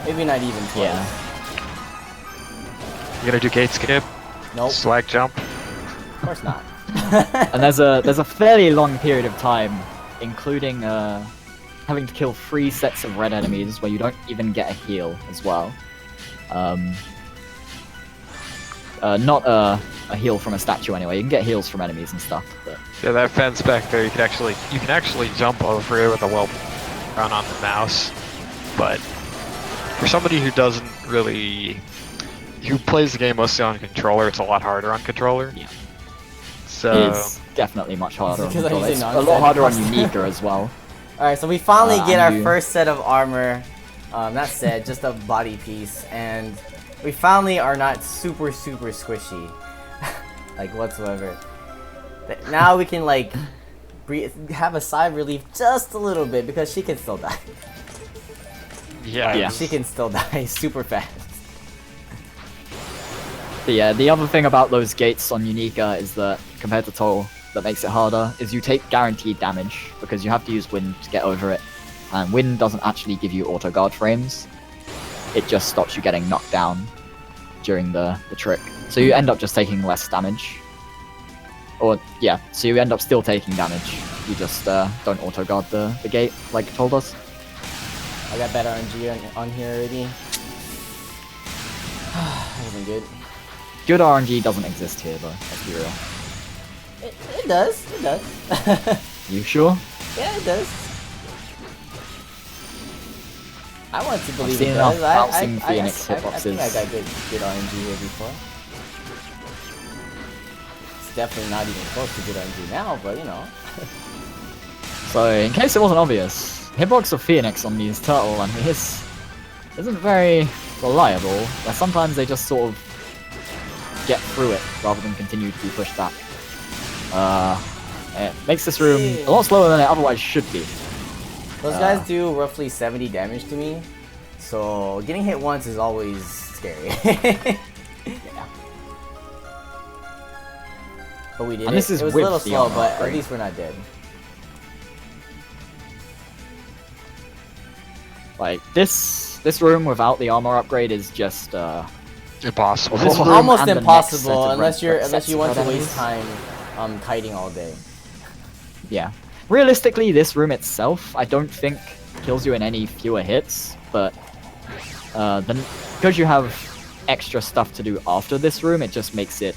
maybe not even twice. Yeah. You gonna do gate skip? Nope, Swag jump? of course not. And there's a fairly long period of time, including having to kill 3 sets of red enemies where you don't even get a heal as well. Not a heal from a statue anyway. You can get heals from enemies and stuff, but Yeah, that fence back there, you can actually jump over it with a well run on the mouse. But for somebody who plays the game mostly on controller, it's a lot harder on controller. Yeah. So it's definitely much harder on Because I controller. use It's a a lot harder on non-standard Yunica as well. Alright, so we finally get our and you- first set of armor. Not set, just a body piece, and we finally are not super squishy, like whatsoever. But now we can like have a sigh of relief just a little bit because she can still die. yeah. She can still die super fast. But yeah, the other thing about those gates on Yunica is that, compared to Toll, that makes it harder, is you take guaranteed damage, because you have to use Wind to get over it. And Wind doesn't actually give you auto guard frames. It just stops you getting knocked down during the trick. So you end up just taking less damage. Or, yeah, so you end up still taking damage. You just don't auto-guard the gate, like it told us. I got better RNG on here already. That wasn't good. Good RNG doesn't exist here, though, let's be real. It does. It does. You sure? Yeah, it does. I want to believe seen it enough does. bouncing I Phoenix think I hitboxes. got good RNG here before. It's definitely not even close to good RNG now, but you know. So, in case it wasn't obvious, hitbox of Phoenix on these turtle enemies isn't very reliable, where sometimes they just sort of get through it rather than continue to be pushed back. It makes this room a lot slower than it otherwise should be. Those guys do roughly 70 damage to me, so getting hit once is always scary. But we did And it. this is It was a with little the slow, armor but at upgrade. least we're not dead. Like, this room without the armor upgrade is just, Impossible. This room Almost and the next impossible set of unless sets you of want to red waste enemies. time kiting all day. Yeah. Realistically, this room itself, I don't think kills you in any fewer hits, but then because you have extra stuff to do after this room, it just makes it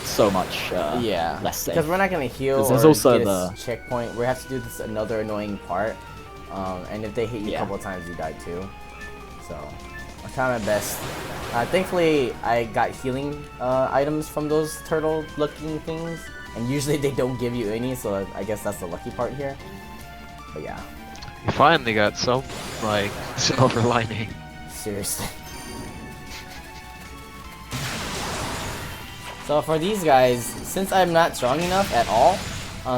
so much Yeah, less safe. because we're not gonna heal 'Cause or there's also get the- a checkpoint. We have to do this another annoying part, and if they hit you Yeah. a couple of times, you die too. So I'm trying my best. Thankfully, I got healing items from those turtle-looking things, and usually they don't give you any, so I guess that's the lucky part here. But yeah, You finally got some, like, silver lining. seriously. So for these guys, since I'm not strong enough at all,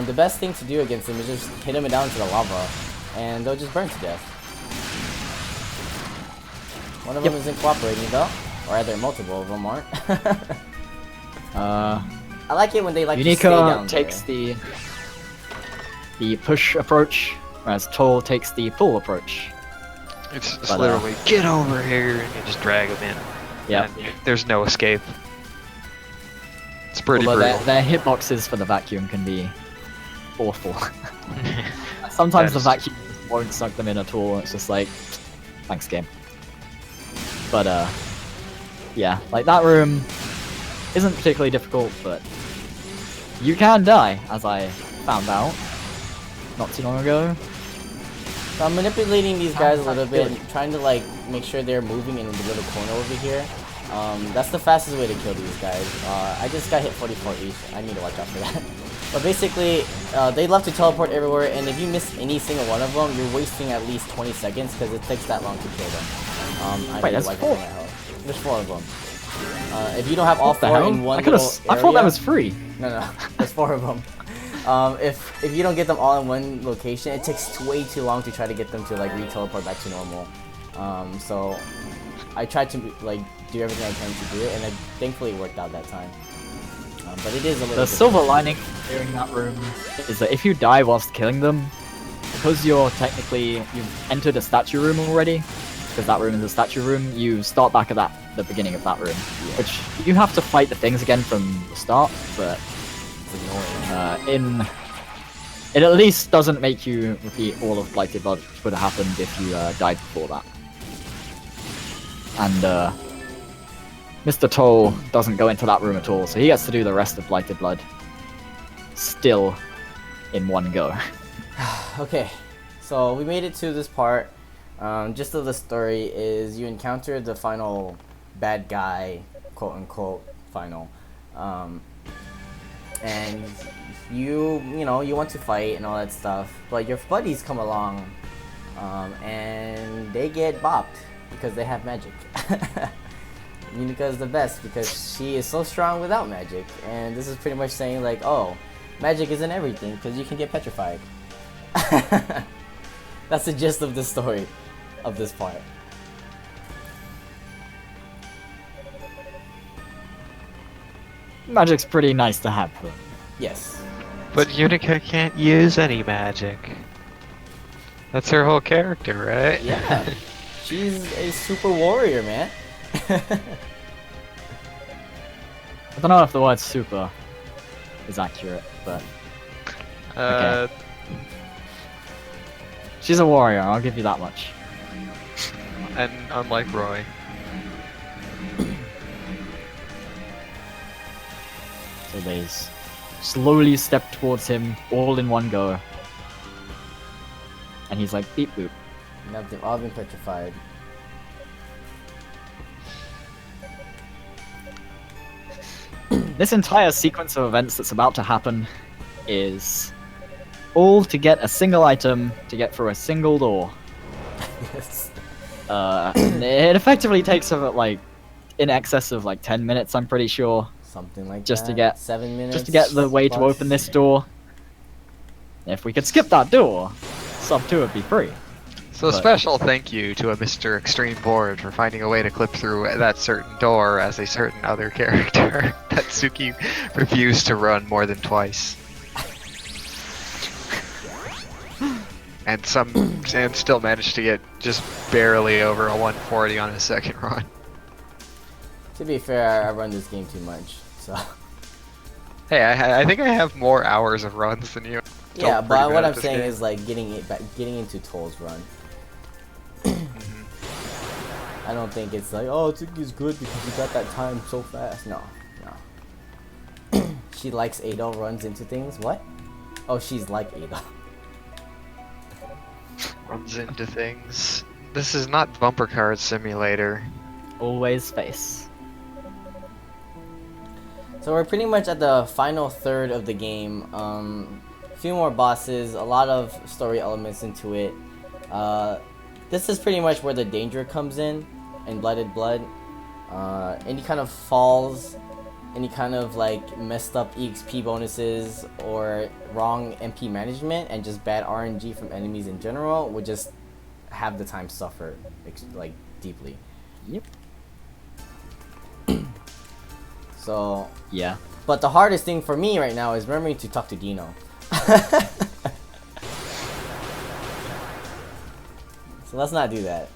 the best thing to do against them is just hit them down to the lava, and they'll just burn to death. One of them isn't cooperating though, or rather multiple of them aren't. I like it when they like to stay down Yunica takes there. the push approach, whereas Toll takes the pull approach. It's But, literally, get over here, and you just drag them in. Yep. And there's no escape. It's pretty Although brutal. their hitboxes for the vacuum can be awful. Sometimes the That's- vacuum won't suck them in at all. It's just like, thanks game. But yeah, like that room isn't particularly difficult, but you can die, as I found out not too long ago. So I'm manipulating these guys a little bit, Really? trying to like make sure they're moving in the little corner over here. That's the fastest way to kill these guys. I just got hit 44 each. I need to watch out for that. But basically, they love to teleport everywhere, and if you miss any single one of them, you're wasting at least 20 seconds because it takes that long to kill them. I Wait, need to there's wipe four? my health. There's 4 of them. If you don't have all What the 4 hell? in one I little I thought that area- was free. No, there's 4 of them. If you don't get them all in one location, it takes way too long to try to get them to like re-teleport back to normal. So I tried to like do everything I can to do it, and it thankfully worked out that time. But it is a little. The silver lining during that room is that if you die whilst killing them, because you've entered a statue room already, because that room is a statue room, you start back at the beginning of that room, which you have to fight the things again from the start, but It's annoying. it at least doesn't make you repeat all of Blighted Blood, which would have happened if you died before that. And Mr. Toll doesn't go into that room at all, so he gets to do the rest of Blighted Blood still in one go. Okay, so we made it to this part. Gist of the story is you encounter the final bad guy, quote unquote, final. And you want to fight and all that stuff, but your buddies come along, and they get bopped because they have magic. Yunica is the best because she is so strong without magic, and this is pretty much saying like, oh, magic isn't everything because you can get petrified. That's the gist of the story of this part. Magic's pretty nice to have, though. Yes. But Yunica can't use any magic. That's her whole character, right? Yeah. She's a super warrior, man. I don't know if the word super is accurate, but Uh, she's a warrior, I'll give you that much. and unlike Roy. So they slowly step towards him, all in one go. And he's like, beep boop. Now they've all been petrified. This entire sequence of events that's about to happen is all to get a single item to get through a single door. Yes. It effectively takes about like in excess of like 10 minutes, I'm pretty sure, Something like just that. to get 7 minutes. just to get the way to plus. open this door. If we could skip that door, sub 2 would be free. So a But- special thank you to a Mr. Extreme Board for finding a way to clip through that certain door as a certain other character that Tsuki refused to run more than twice. And still managed to get just barely over a 140 on his second run. To be fair, I run this game too much, so. Hey, I think I have more hours of runs than you. Yeah, Pretty but bad what at I'm this saying game. is like getting into Toll's run. I don't think it's like, oh, Tsuki's good because you got that time so fast. No, no. She likes Ado runs into things. What? Oh, she's like Ado. Runs into things. This is not Bumper Card Simulator. Always space. So we're pretty much at the final third of the game. A few more bosses, a lot of story elements into it. This is pretty much where the danger comes in Blooded Blood. Any kind of falls, any kind of like messed up EXP bonuses or wrong MP management and just bad RNG from enemies in general would just have the time suffer like deeply. Yep. So Yeah. but the hardest thing for me right now is remembering to talk to Dino. So let's not do that.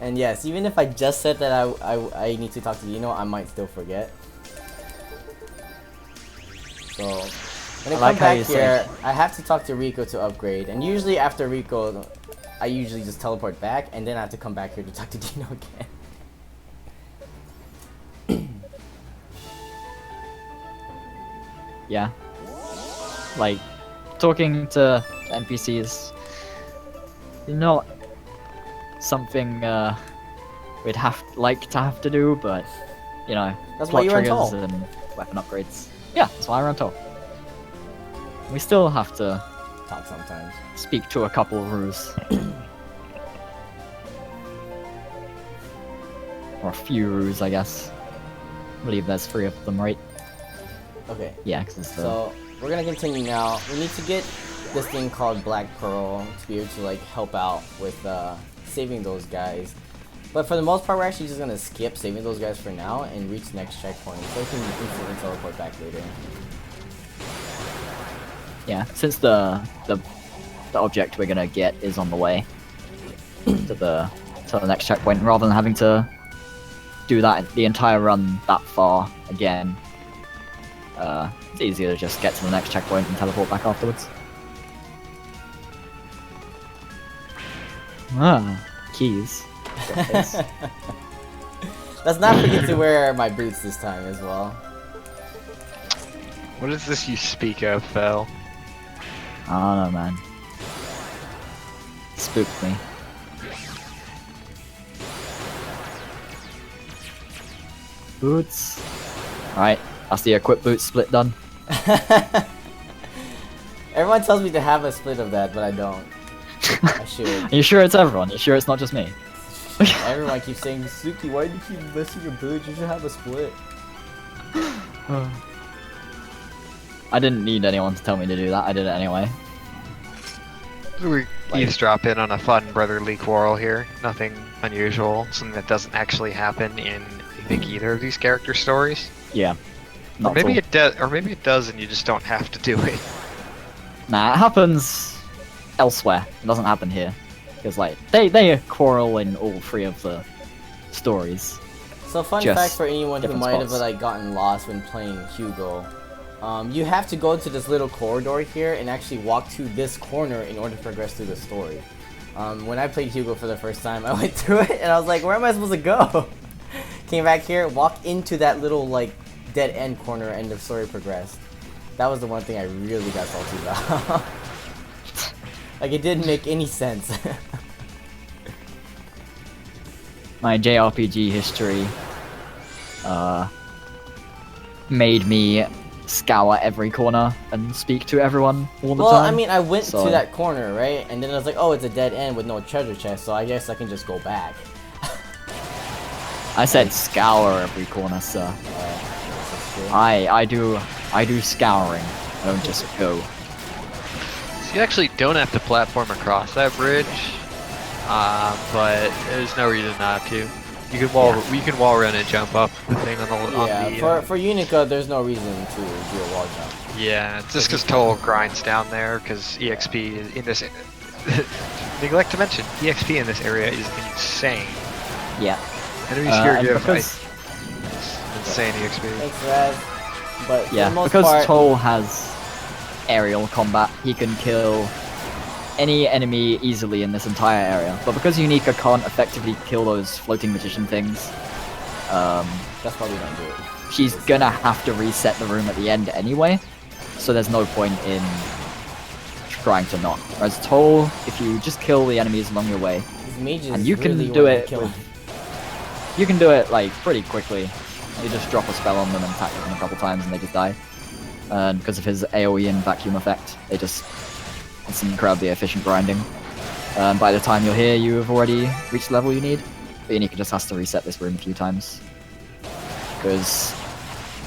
And yes, even if I just said that I need to talk to Dino, I might still forget. So when I I like come how you back say here, I have to talk to Rico to upgrade. And usually after Rico, I usually just teleport back, and then I have to come back here to talk to Dino again. Yeah. Like, talking to NPCs, not something we'd like to have to do, but, you know, That's why plot you run triggers Toll. and weapon upgrades. Yeah, that's why I run Toll. We still have to Talk sometimes. speak to a couple of Roos. Or a few Roos, I guess. I believe there's 3 of them, right? Okay. Yeah, because it's the... So we're gonna continue now. We need to get this thing called Black Pearl to be able to like help out with saving those guys. But for the most part, we're actually just gonna skip saving those guys for now and reach the next checkpoint so we can instantly teleport back later. Yeah, since the object we're gonna get is on the way to the next checkpoint, rather than having to do that the entire run that far again, it's easier to just get to the next checkpoint and teleport back afterwards. Ah, keys. Got this. Let's not forget to wear my boots this time as well. What is this you speak of, Fel? I don't know, man. Spooked me. Boots. Alright, that's the equip boot split done. Everyone tells me to have a split of that, but I don't. I should. Are you sure it's everyone? You sure it's not just me? Everyone keeps saying, Suki, why do you keep messing your boots? You should have a split. I didn't need anyone to tell me to do that, I did it anyway. We eavesdrop in on a fun brotherly quarrel here. Nothing unusual. Something that doesn't actually happen in, I think, either of these character stories. Yeah. Or Not maybe at it does. Or maybe it does, and you just don't have to do it. Nah, it happens elsewhere. It doesn't happen here. Because, like, they quarrel in all 3 of the stories. So fun Just fact for anyone who different might have spots. like gotten lost when playing Hugo. You have to go to this little corridor here and actually walk to this corner in order to progress through the story. When I played Hugo for the first time, I went through it and I was like, where am I supposed to go? Came back here, walked into that little like dead end corner, and the story progressed. That was the one thing I really got salty about. Like, it didn't make any sense. My JRPG history made me scour every corner and speak to everyone all the Well, time. I mean, I went so- to that corner, right? And then I was like, oh, it's a dead end with no treasure chest, so I guess I can just go back. I said scour every corner, sir. That's true. I do scouring. I don't just go. So you actually don't have to platform across that bridge, but there's no reason not to. You can wall run and jump up the thing on the Yeah, for Yunica, there's no reason to do a wall jump. yeah, it's just because Toll grinds down there because EXP in this neglect to mention EXP in this area is insane. Yeah. Enemies Uh, here and give because- insane EXP. Thanks, Raz. But for Yeah, the most because part, Toll has aerial combat, he can kill any enemy easily in this entire area. But because Yunica can't effectively kill those floating magician things, that's why we don't do it. she's gonna have to reset the room at the end anyway. So there's no point in trying to not. Whereas Toll, if you just kill the enemies along your way, These mages and you can really do wanna it kill with, you can do it like pretty quickly. You just drop a spell on them and attack them a couple times and they just die. And because of his AoE and vacuum effect, it's incredibly efficient grinding. By the time you're here, you have already reached the level you need. But Yunica just has to reset this room a few times. Because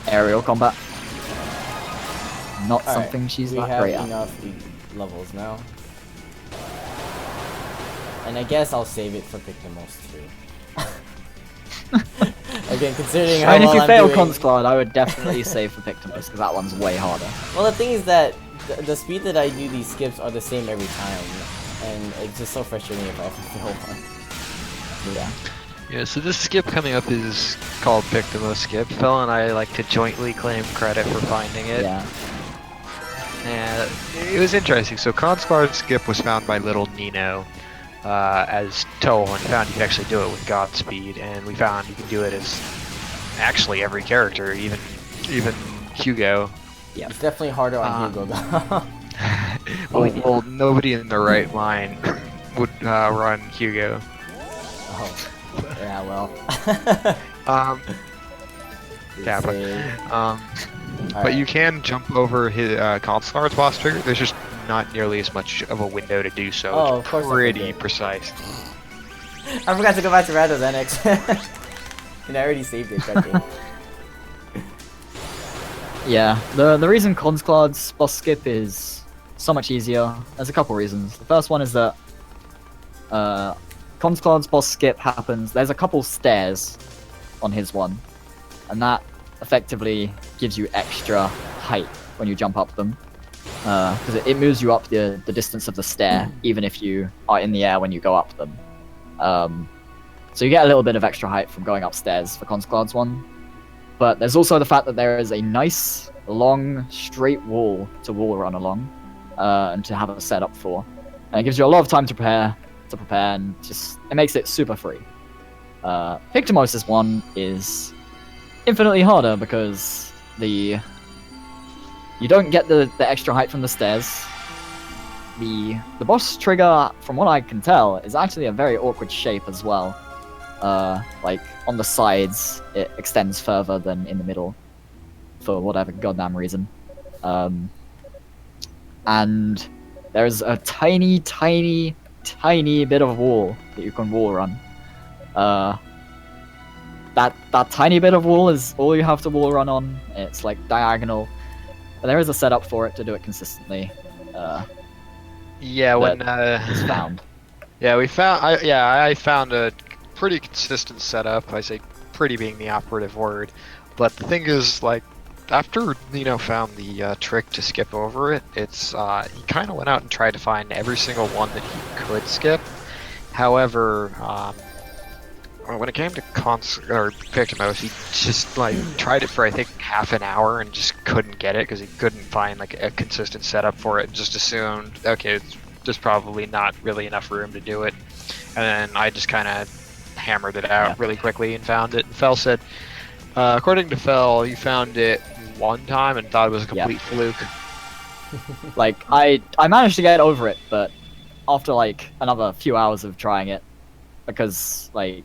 aerial combat, not Alright, something she's we that have great at. enough levels now. And I guess I'll save it for Pictomos too. Again, considering how And if well you I'm fail doing... Consclad, I would definitely save for Pictomus, because that one's way harder. Well, the thing is that the speed that I do these skips are the same every time. And it's just so frustrating if I have to fail one. Yeah. Yeah, so this skip coming up is called Pictimo Skip. Phil and I like to jointly claim credit for finding it. Yeah. And it was interesting. So Conscard Skip was found by Little Nino as Toe, and found you could actually do it with Godspeed, and we found you can do it as actually every character, even Hugo. Yeah. It's definitely harder on Hugo though. Well, nobody in their right mind would run Hugo. Oh. Yeah, well. Kappa. Insane. But you can jump over his Conscard's boss trigger. There's just not nearly as much of a window to do so. Oh, It's of course I pretty forget. precise. I forgot to go back to Randos Annex. And I already saved it, I think. Yeah, the reason Consclad's boss skip is so much easier, there's a couple reasons. The first one is that Consclad's boss skip happens, there's a couple stairs on his one, and that effectively gives you extra height when you jump up them. Because it moves you up the distance of the stair, even if you are in the air when you go up them. So you get a little bit of extra height from going upstairs for Consclad's one. But there's also the fact that there is a nice, long, straight wall to wall run along, and to have a setup for. And it gives you a lot of time to prepare, and just it makes it super free. Pictomos' one is infinitely harder because you don't get the extra height from the stairs. The boss trigger, from what I can tell, is actually a very awkward shape as well. Like on the sides, it extends further than in the middle, for whatever goddamn reason. And there's a tiny, tiny, tiny bit of wall that you can wall run. That tiny bit of wall is all you have to wall run on. It's like diagonal, but there is a setup for it to do it consistently. Yeah, when It's found. yeah, I found a pretty consistent setup. I say pretty being the operative word, but the thing is, like, after Nino found the trick to skip over it, it's he kind of went out and tried to find every single one that he could skip. However, when it came to Victimos, he just like tried it for I think half an hour and just couldn't get it because he couldn't find like a consistent setup for it. And just assumed, okay, there's probably not really enough room to do it. And then I just kind of hammered it out really quickly and found it. And Fel said, according to Fel, he found it one time and thought it was a complete fluke. Like, I managed to get over it, but after like another few hours of trying it, because like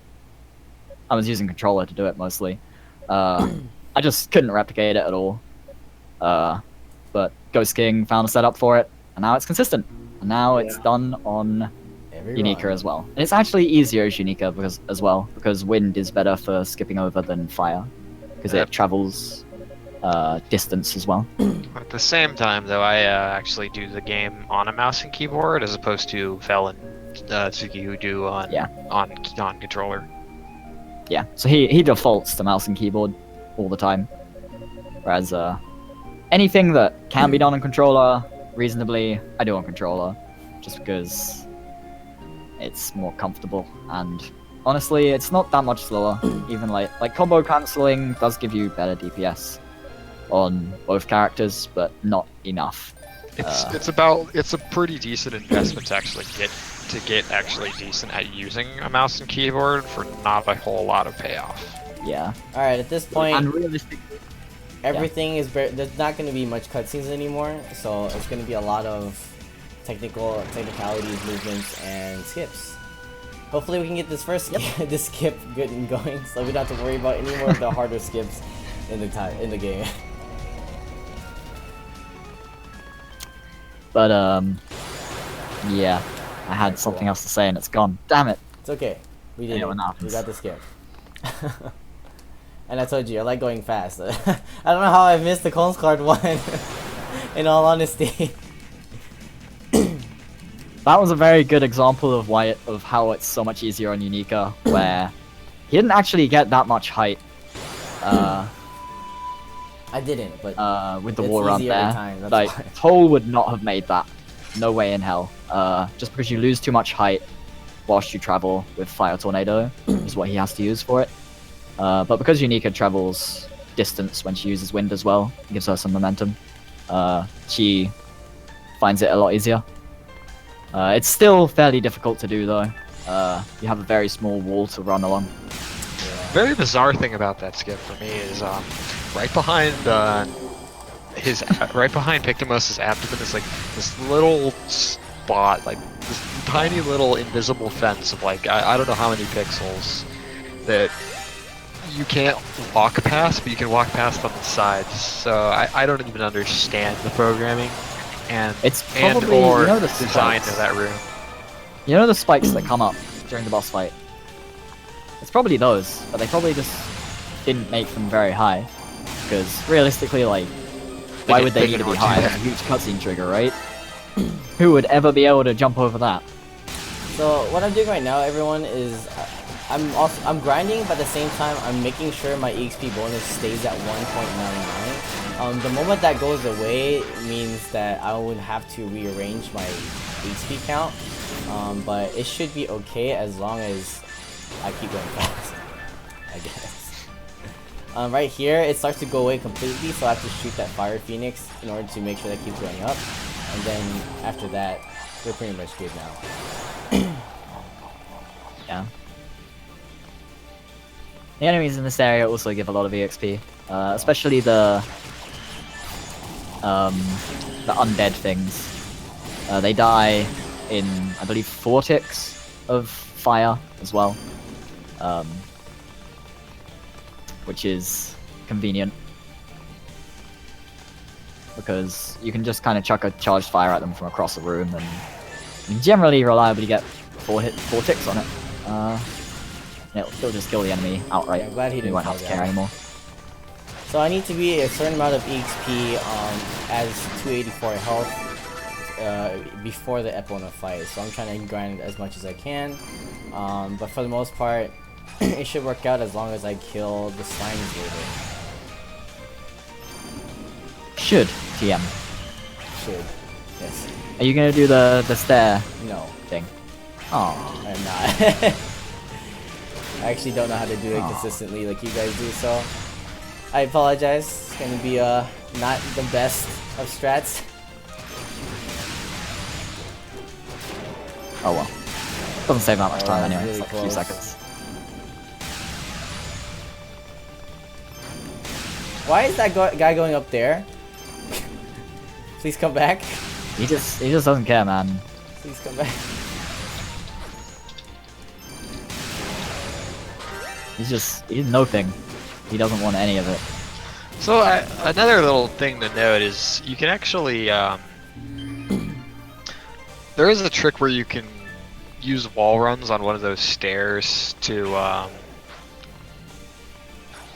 I was using controller to do it mostly, I just couldn't replicate it at all. But Ghost King found a setup for it, and now it's consistent. And now it's done on Yunica as well. And it's actually easier as Yunica because wind is better for skipping over than fire, because it travels distance as well. At the same time, though, I actually do the game on a mouse and keyboard as opposed to Fel and Tsuki who do on controller. Yeah, so he defaults to mouse and keyboard all the time, whereas anything that can be done on controller reasonably, I do on controller, just because it's more comfortable, and honestly, it's not that much slower. Even like combo cancelling does give you better DPS on both characters, but not enough. It's a pretty decent investment to actually get actually decent at using a mouse and keyboard for not a whole lot of payoff. Yeah. All right, at this point, Unrealistic. everything is there's not going to be much cutscenes anymore, so it's going to be a lot of technicalities, movements, and skips. Hopefully, we can get this first this skip good and going, so we don't have to worry about any more of the harder skips in the game. But yeah, I had something else to say and it's gone. Damn it. It's okay. We did it. Anyone We happens. got the skip. And I told you, I like going fast. I don't know how I missed the Cones card one. In all honesty. That was a very good example of how it's so much easier on Yunica, where he didn't actually get that much height. I didn't, but With the it's wall run easy every there, time, that's like why. Toll would not have made that. No way in hell. Just because you lose too much height whilst you travel with Fire Tornado is what he has to use for it. But because Yunica travels distance when she uses wind as well, it gives her some momentum. She finds it a lot easier. It's still fairly difficult to do though. You have a very small wall to run along. Very bizarre thing about that skip for me is right behind Victimos' abdomen is like this little spot, like this tiny little invisible fence of like I don't know how many pixels that you can't walk past, but you can walk past on the sides. So I don't even understand the programming and It's probably, or you know, the design spikes. of that room. You know the spikes that come up during the boss fight? It's probably those, but they probably just didn't make them very high. Because realistically, like, why would they need to be high? That's a huge cutscene trigger, right? Who would ever be able to jump over that? So what I'm doing right now, everyone, is I'm grinding, but at the same time I'm making sure my EXP bonus stays at 1.99. The moment that goes away means that I would have to rearrange my HP count, but it should be okay as long as I keep going fast, I guess. Right here, it starts to go away completely, so I have to shoot that Fire Phoenix in order to make sure that keeps going up. And then after that, we're pretty much good now. Yeah. The enemies in this area also give a lot of EXP, especially the undead things. They die in, I believe, 4 ticks of fire as well, which is convenient because you can just kind of chuck a charged fire at them from across the room, and you generally reliably get 4 ticks on it. It'll just kill the enemy outright. Yeah, I'm glad he You didn't won't fall have to down. care anymore. So I need to be a certain amount of EXP as 284 health before the Epona fight. So I'm trying to grind as much as I can. But for the most part, it should work out as long as I kill the slimes later. Should TM. Should. Yes. Are you gonna do the stair No. thing? Oh, I'm not. I actually don't know how to do it consistently like you guys do, so I apologize. It's gonna be not the best of strats. Oh well. Doesn't save that much Oh, time that was anyway, it's really like a few close. seconds. Why is that guy going up there? Please come back. He just doesn't care, man. Please come back. He's nothing. He doesn't want any of it. So another little thing to note is you can actually there is a trick where you can use wall runs on one of those stairs to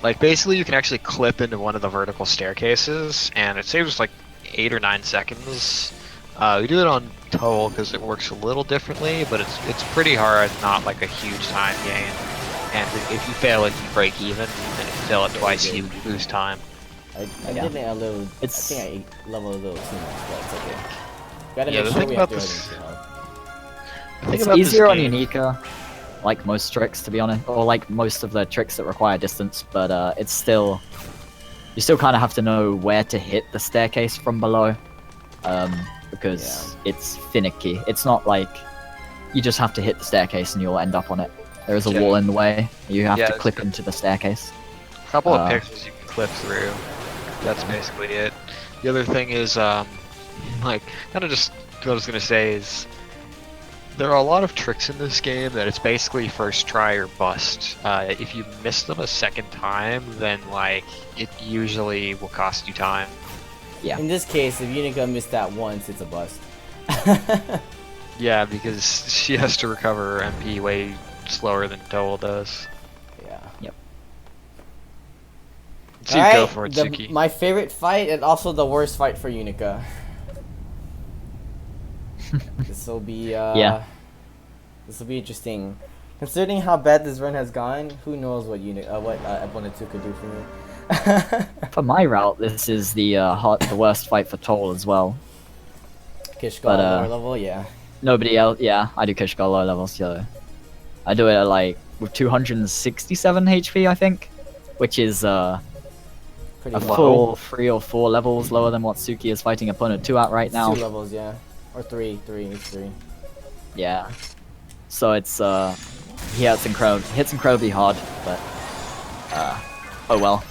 like basically you can actually clip into one of the vertical staircases and it saves like 8 or 9 seconds. We do it on Toll because it works a little differently, but it's pretty hard, not like a huge time gain. And if you fail it, you break even, and if you fail it twice, you lose time. I Yeah. did it a little. I It's- think I leveled a little too much, but it's okay. Gotta Yeah, make the sure thing we have about to this- It's about this easier on game- Yunica, like most tricks to be honest, or like most of the tricks that require distance, but it's still... You still kind of have to know where to hit the staircase from below, because it's finicky. It's not like you just have to hit the staircase and you'll end up on it. There is a Yeah. wall in the way, you have Yeah, to that's clip good. into the staircase. A couple of Uh, pixels you can clip through. That's basically it. The other thing is, like, kind of just what I was gonna say is, there are a lot of tricks in this game that it's basically first try or bust. If you miss them a second time, then like it usually will cost you time. Yeah. In this case, if Yunica missed that once, it's a bust. Yeah, because she has to recover her MP way slower than Toll does. Yeah. So you go for it, Tsuki. my favorite fight and also the worst fight for Yunica. This will be Yeah. This will be interesting. Considering how bad this run has gone, who knows what Epona 2 could do for me. For my route, this is the the worst fight for Toll as well. Kishka But, lower level, yeah. Nobody else, yeah, I do Kishka low levels, so I do it at like with 267 HP, I think, which is Pretty a low. full 3 or 4 levels lower than what Tsuki is fighting opponent 2 at right It's now. 2 levels, yeah. Or 3, it's 3. Yeah, so it's he hits incredibly hard, but oh well,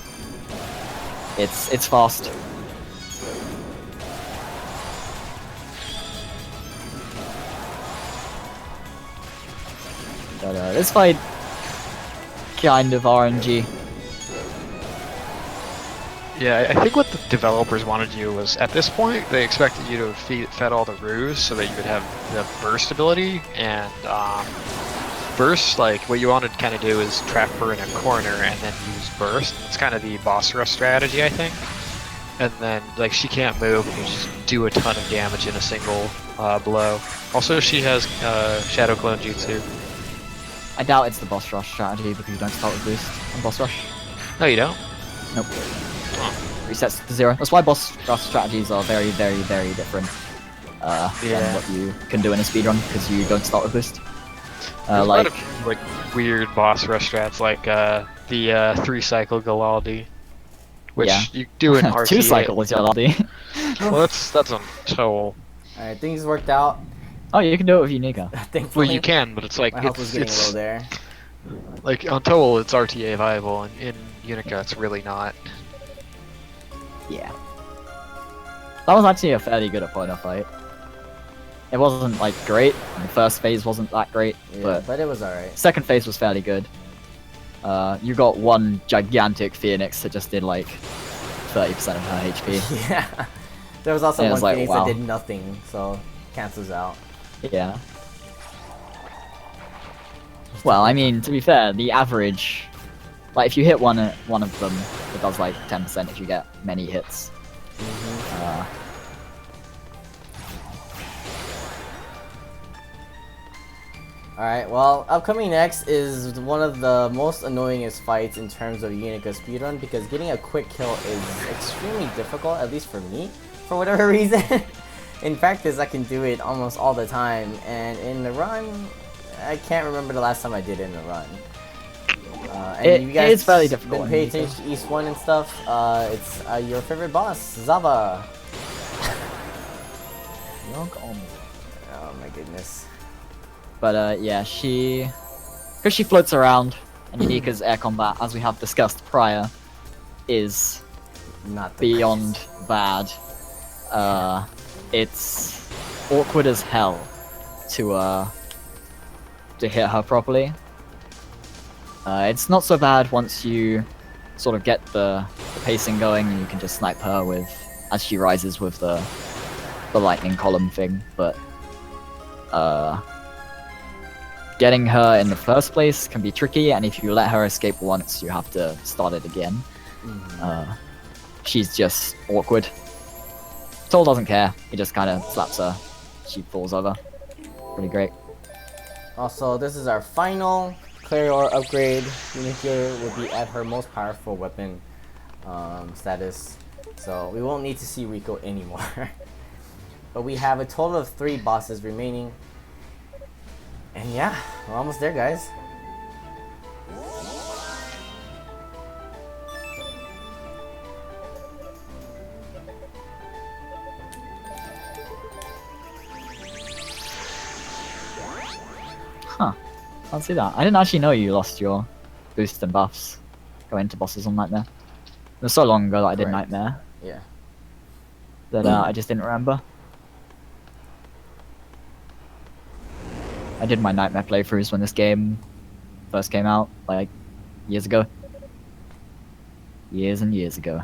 it's fast. But this fight, kind of RNG. Yeah, I think what the developers wanted to do was, at this point, they expected you to have fed all the roos so that you would have the burst ability, and burst, like, what you wanted to kind of do is trap her in a corner and then use burst. It's kind of the boss rush strategy, I think. And then, like, she can't move, and you just do a ton of damage in a single blow. Also, she has Shadow Clone Jutsu. I doubt it's the boss rush strategy because you don't start with boost on boss rush. No, you don't? Nope. Huh. Resets to 0. That's why boss rush strategies are very, very, very different than what you can do in a speedrun because you don't start with boost. There's a Like, lot of, like, weird boss rush strats, like the 3-cycle Galaldi, which Yeah. you do in RTA. 2 cycles, Yaladi. Well, that's on Toll. Alright, things worked out. Oh, you can do it with Yunica. Thankfully. Well, you can, but it's like My health was getting it's low there. like on Toll, it's RTA viable, and in Yunica, it's really not. Yeah. That was actually a fairly good opponent fight. It wasn't, like, great. The first phase wasn't that great, Yeah, but it was alright. second phase was fairly good. You got one gigantic Phoenix that just did, like, 30% of her HP. Yeah. There was also And it one was like, phase wow. that did nothing, so cancels out. Yeah. Well, I mean, to be fair, the average... Like, if you hit one of them, it does, like, 10% if you get many hits. Alright, well, upcoming next is one of the most annoyingest fights in terms of Yunica speedrun, because getting a quick kill is extremely difficult, at least for me, for whatever reason. In practice, I can do it almost all the time, and in the run, I can't remember the last time I did it in the run. And you guys it's fairly difficult been on paying Yunica. attention to East 1 and stuff. It's your favorite boss, Zava. Oh my goodness. But yeah, because she floats around, and Unica's air combat, as we have discussed prior, is Not the beyond bad. It's awkward as hell to hit her properly. It's not so bad once you sort of get the pacing going, and you can just snipe her with as she rises with the lightning column thing. But getting her in the first place can be tricky, and if you let her escape once, you have to start it again. She's just awkward. Toll doesn't care. He just kind of slaps her. She falls over. Pretty great. Also, this is our final Clarior upgrade. Yunica will be at her most powerful weapon status, so we won't need to see Rico anymore. But we have a total of 3 bosses remaining. And yeah, we're almost there, guys. Huh. Can't see that. I didn't actually know you lost your boost and buffs going to bosses on Nightmare. It was so long ago that I did Correct. Nightmare Yeah. that I just didn't remember. I did my Nightmare playthroughs when this game first came out, like, years ago. Years and years ago.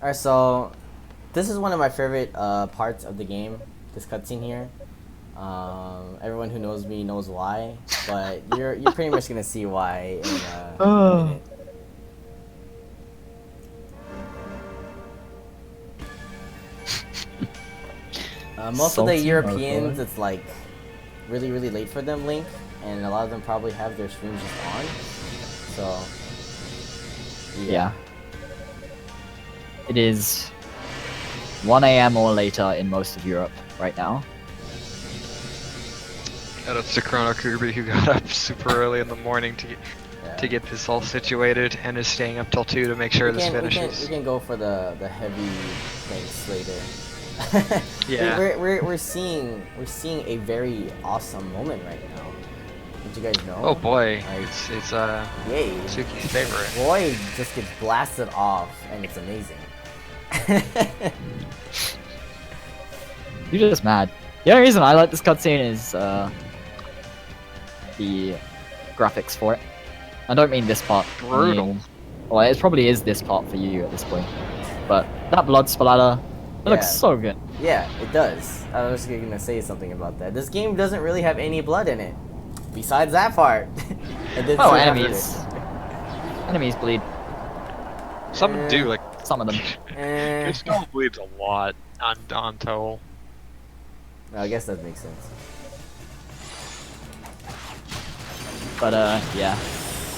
Alright, so this is one of my favorite parts of the game, this cutscene here. Everyone who knows me knows why, but you're pretty much gonna see why in a minute. Most of the Salty Europeans, motherfucker. it's like really late for them, Link, and a lot of them probably have their streams just on. So Yeah. It is 1 AM or later in most of Europe right now. Shout out to Chrono Kirby, who got up super early in the morning to get this all situated and is staying up till 2 to make sure this finishes. We can go for the heavy things later. Yeah. We're seeing a very awesome moment right now. Did you guys know? Oh boy, Like, it's yay! Tsuki's favorite. Void just gets blasted off, and it's amazing. You're just mad. The only reason I like this cutscene is the graphics for it. I don't mean this part. I Brutal. mean- well, it probably is this part for you at this point. But that blood splatter, it looks Yeah. so good. Yeah, it does. I was gonna say something about that. This game doesn't really have any blood in it, besides that part. And then Oh, soon after enemies. Enemies bleed. Some Eh. do, like, Some of them. Eh, it still bleeds a lot on Toll. I guess that makes sense. But yeah.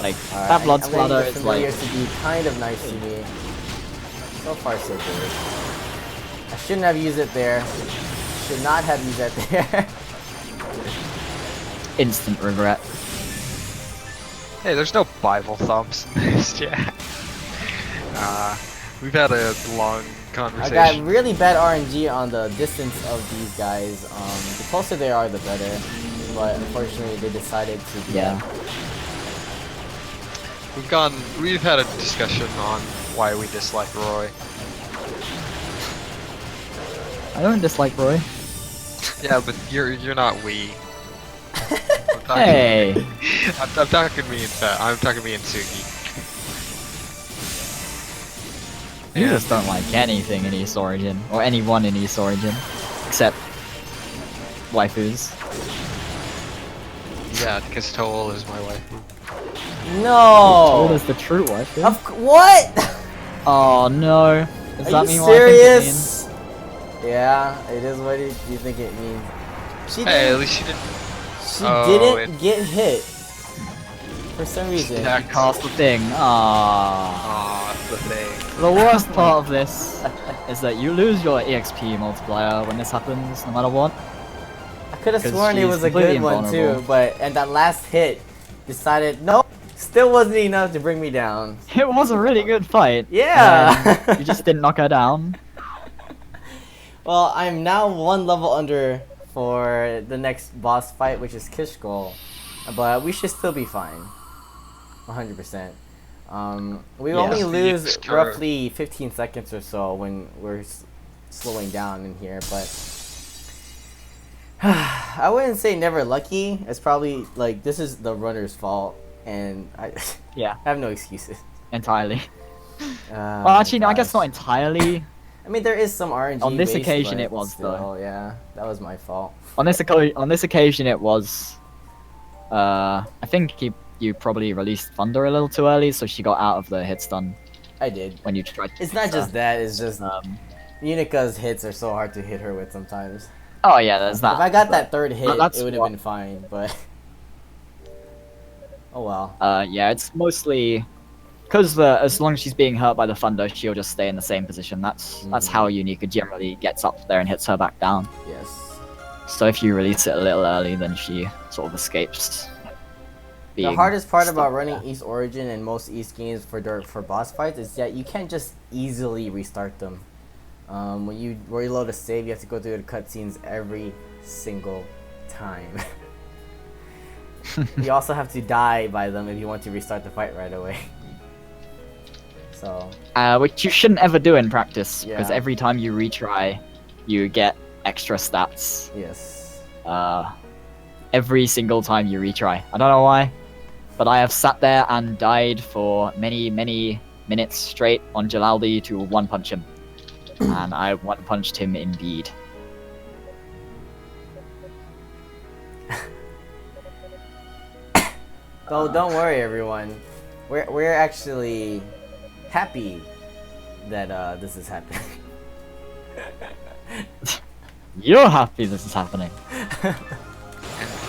Like, Alright, that blood I'm splatter letting the is like... familiars to be kind of nice to me. So far, so good. I shouldn't have used it there. Should not have used that there. instant regret. Hey, there's no Bible thumps in this chat. We've had a long I conversation. got really bad RNG on the distance of these guys. The closer they are, the better. But unfortunately, they decided to do Yeah. that. We've had a discussion on why we dislike Roy. I don't dislike Roy. Yeah, but you're not we. Hey! I'm talking me and Tsuki. You Yeah. just don't like anything in East Origin, or anyone in East Origin, except waifus. Yeah, because Toll is my wife. No! Told us the true waifu. What? Oh no! Does Are that you mean what I think it means? serious? Yeah, it is what you think it means. She Hey, at didn't, least she didn't. she Oh, didn't it- get hit. For some reason. Yeah. Cast the thing. Ah. Aw, that's the thing. The worst part of this is that you lose your EXP multiplier when this happens, no matter what. I could have 'Cause sworn it she's was a completely good one too, invulnerable. but and that last hit decided, nope, still wasn't enough to bring me down. It was a really good fight. Yeah! You just didn't knock her down. Well, I'm now one level under for the next boss fight, which is Kishkol. But we should still be fine. 100%. We only Yes, lose it's true. roughly 15 seconds or so when we're slowing down in here, but I wouldn't say never lucky. It's probably like this is the runner's fault, and I Yeah, have no excuses. entirely. Oh Well, my actually, no, I guess gosh. not entirely. I mean, there is some RNG. On this based, occasion but it was, still, though. Yeah, that was my fault. On this occasion, it was. I think you probably released Thunder a little too early, so she got out of the hit stun I did. when you tried. To It's not fix her. just that. It's just Um, Unica's hits are so hard to hit her with sometimes. oh yeah, there's that. If I got but- that third hit, that's it would have what- been fine, but oh well. Yeah, it's mostly because as long as she's being hurt by the thunder, she'll just stay in the same position. That's how Yunica generally gets up there and hits her back down. Yes. So if you release it a little early, then she sort of escapes. The being hardest part stuck about running there. East Origin and most East games for boss fights is that you can't just easily restart them. When you reload a save, you have to go through the cutscenes every single time. You also have to die by them if you want to restart the fight right away. So Which you shouldn't ever do in practice, because Yeah. every time you retry, you get extra stats. yes. Every single time you retry. I don't know why, but I have sat there and died for many, many minutes straight on Jalaldi to one punch him. And I one punched him indeed. So don't worry, everyone. We're actually happy that this is happening. You're happy this is happening.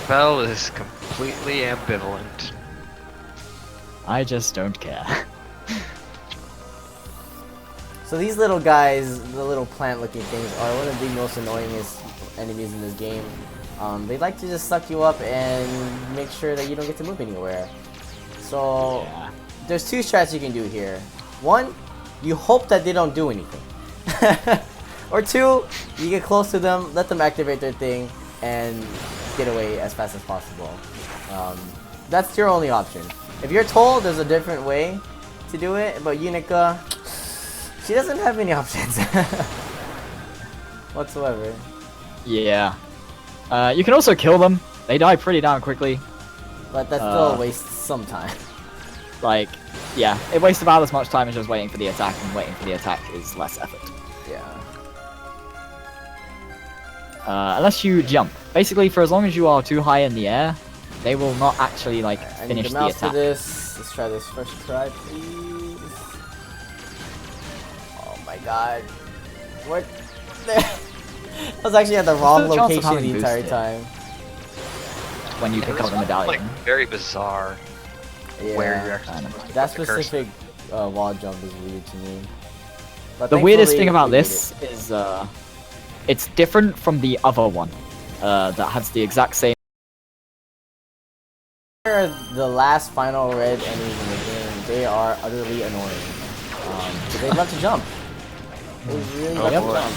Bell is completely ambivalent. I just don't care. So these little guys, the little plant-looking things, are one of the most annoyingest enemies in this game. They like to just suck you up and make sure that you don't get to move anywhere. So Yeah. there's two strats you can do here. One, you hope that they don't do anything. Or two, you get close to them, let them activate their thing, and get away as fast as possible. That's your only option. If you're told there's a different way to do it, but Yunica, she doesn't have any options whatsoever. Yeah. You can also kill them. They die pretty damn quickly. But that still wastes some time. Like, yeah, it wastes about as much time as just waiting for the attack, and waiting for the attack is less effort. Yeah. Unless you jump. Basically, for as long as you are too high in the air, they will not actually, like, I need finish the the mouse for attack. this. Let's try this first try, please. Oh my god. What? I was actually at the wrong What's the chance of location having the entire boosted? time. When you Yeah, pick this up the one's, medallion. like very bizarre where you Yeah. actually That put the cursor. specific wall jump is weird to me. But The weirdest thing thankfully, about we did this is, it's different from the other one, that has the exact same. They are the last final red enemies in the game. They are utterly annoying. They love to jump. They really love to boy. jump.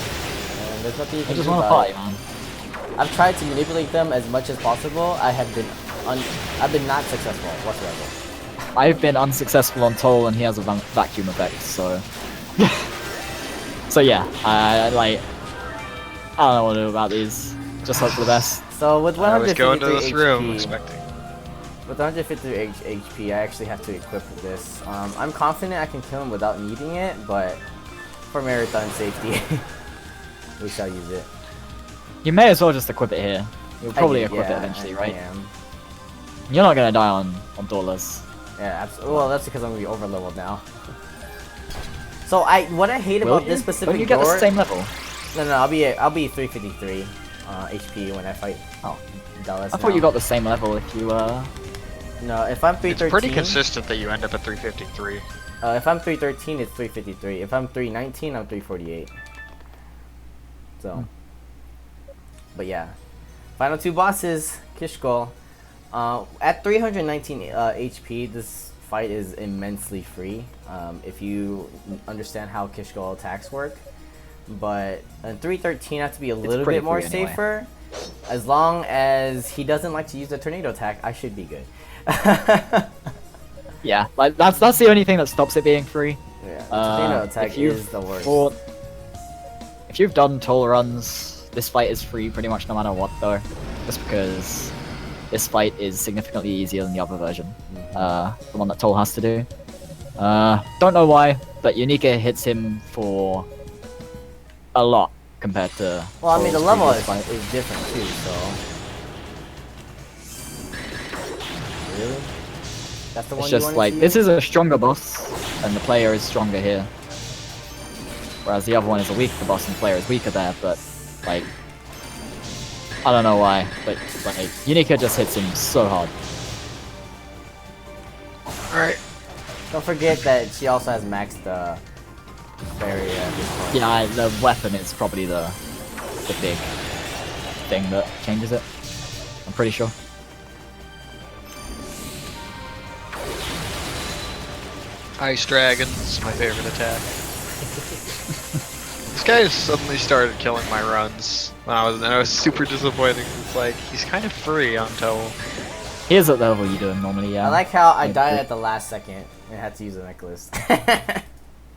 And there's nothing you I can just do want to about fight, it. man. I've tried to manipulate them as much as possible. I've been not successful whatsoever. I've been unsuccessful on Toll, and he has a vacuum effect, so. So yeah, I don't know what to do about these. Just hope for the best. So with I was 153 going to this room HP, expecting. with 153 HP, I actually have to equip this. I'm confident I can kill him without needing it, but for marathon safety, we shall use it. You may as well just equip it here. You'll probably I- equip yeah, it eventually, I right? am. You're not gonna die on Dollars. Yeah, absolutely. Well, that's because I'm gonna be over leveled now. So what I hate Will about you? this specific Don't you get door. the same level? No, I'll be 353 HP when I fight. Oh. Dallas. I thought you got the same level if you No, if I'm 313. It's pretty consistent that you end up at 353. If I'm 313, it's 353. If I'm 319, I'm 348. So. But yeah. Final two bosses, Kishkol. At 319 HP, this fight is immensely free if you understand how Kishko attacks work. But at 313, I have to be a little bit more anyway. safer. As long as he doesn't like to use the tornado attack, I should be good. Yeah, like that's the only thing that stops it being free. Yeah, the tornado attack if you've is the worst. If you've done toll runs, this fight is free pretty much no matter what though. Just because this fight is significantly easier than the other version. The one that Toll has to do. Don't know why, but Yunica hits him for a lot compared to Well, I mean, the Toll's level previous fight. is different too, so... Really? That's the one It's you just wanted like, to this use? is a stronger boss, and the player is stronger here. Whereas the other one is a weaker boss, and the player is weaker there, but, like... I don't know why, but, like, Yunica just hits him so hard. Alright. Don't forget that she also has maxed barrier at this point. Yeah, the weapon is probably the big thing that changes it. I'm pretty sure. Ice Dragon's my favorite attack. This guy has suddenly started killing my runs. And I was super disappointed. It's like, he's kind of free on Toll. Here's at the level you do him normally, yeah. I like how I Like, died at the last second and had to use a necklace.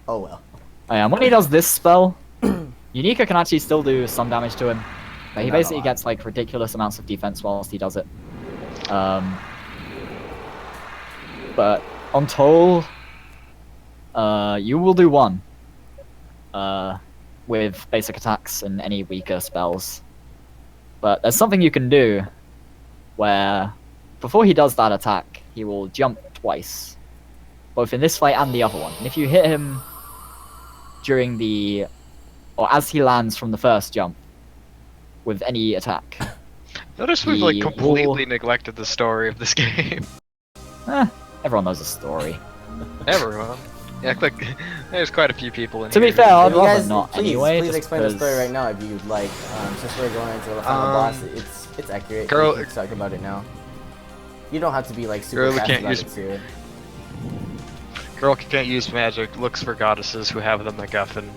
Oh well. Oh, yeah, and when he does this spell, Yunica can actually still do some damage to him. But he Not a basically lot. gets like ridiculous amounts of defense whilst he does it. But on Toll, you will do one. With basic attacks and any weaker spells. But there's something you can do where before he does that attack, he will jump twice. Both in this fight and the other one. And if you hit him during the... or as he lands from the first jump with any attack. Notice we've like He completely will- neglected the story of this game. Everyone knows the story. Everyone. Yeah, click. There's quite a few people in To here. be fair, I'd You rather guys, not please, anyway. please just explain the story because- right now if you'd like. Since we're going into the final boss, it's accurate. Girl- You can talk about it now. You don't have to be like super Girl, we fast can't about use- it too. Girl can't use magic, looks for goddesses who have the MacGuffin.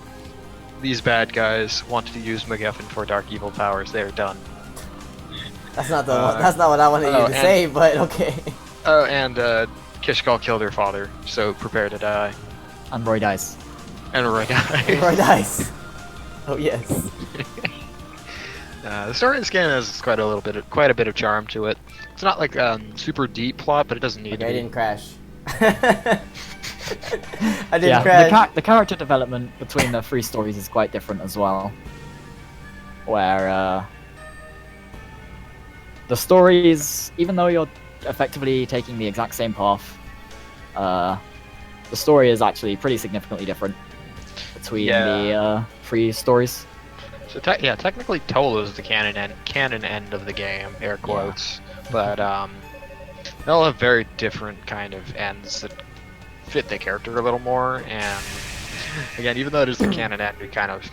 These bad guys want to use MacGuffin for dark evil powers. They're done. That's not the one, that's not what I wanted you to say, but okay. Oh, and Kishkal killed her father, so prepare to die. And Roy dies. And Roy died. Roy dice. Oh yes. The story of this game has quite a bit of charm to it. It's not like super deep plot, but it doesn't need Okay, to I be. didn't crash. I didn't Yeah, crash. the character development between the three stories is quite different as well. Where the stories, even though you're effectively taking the exact same path, the story is actually pretty significantly different between the three stories. So technically Toll is the canon end of the game, air quotes, but they'll have very different kind of ends that fit the character a little more. And again, even though it is the canon end, we kind of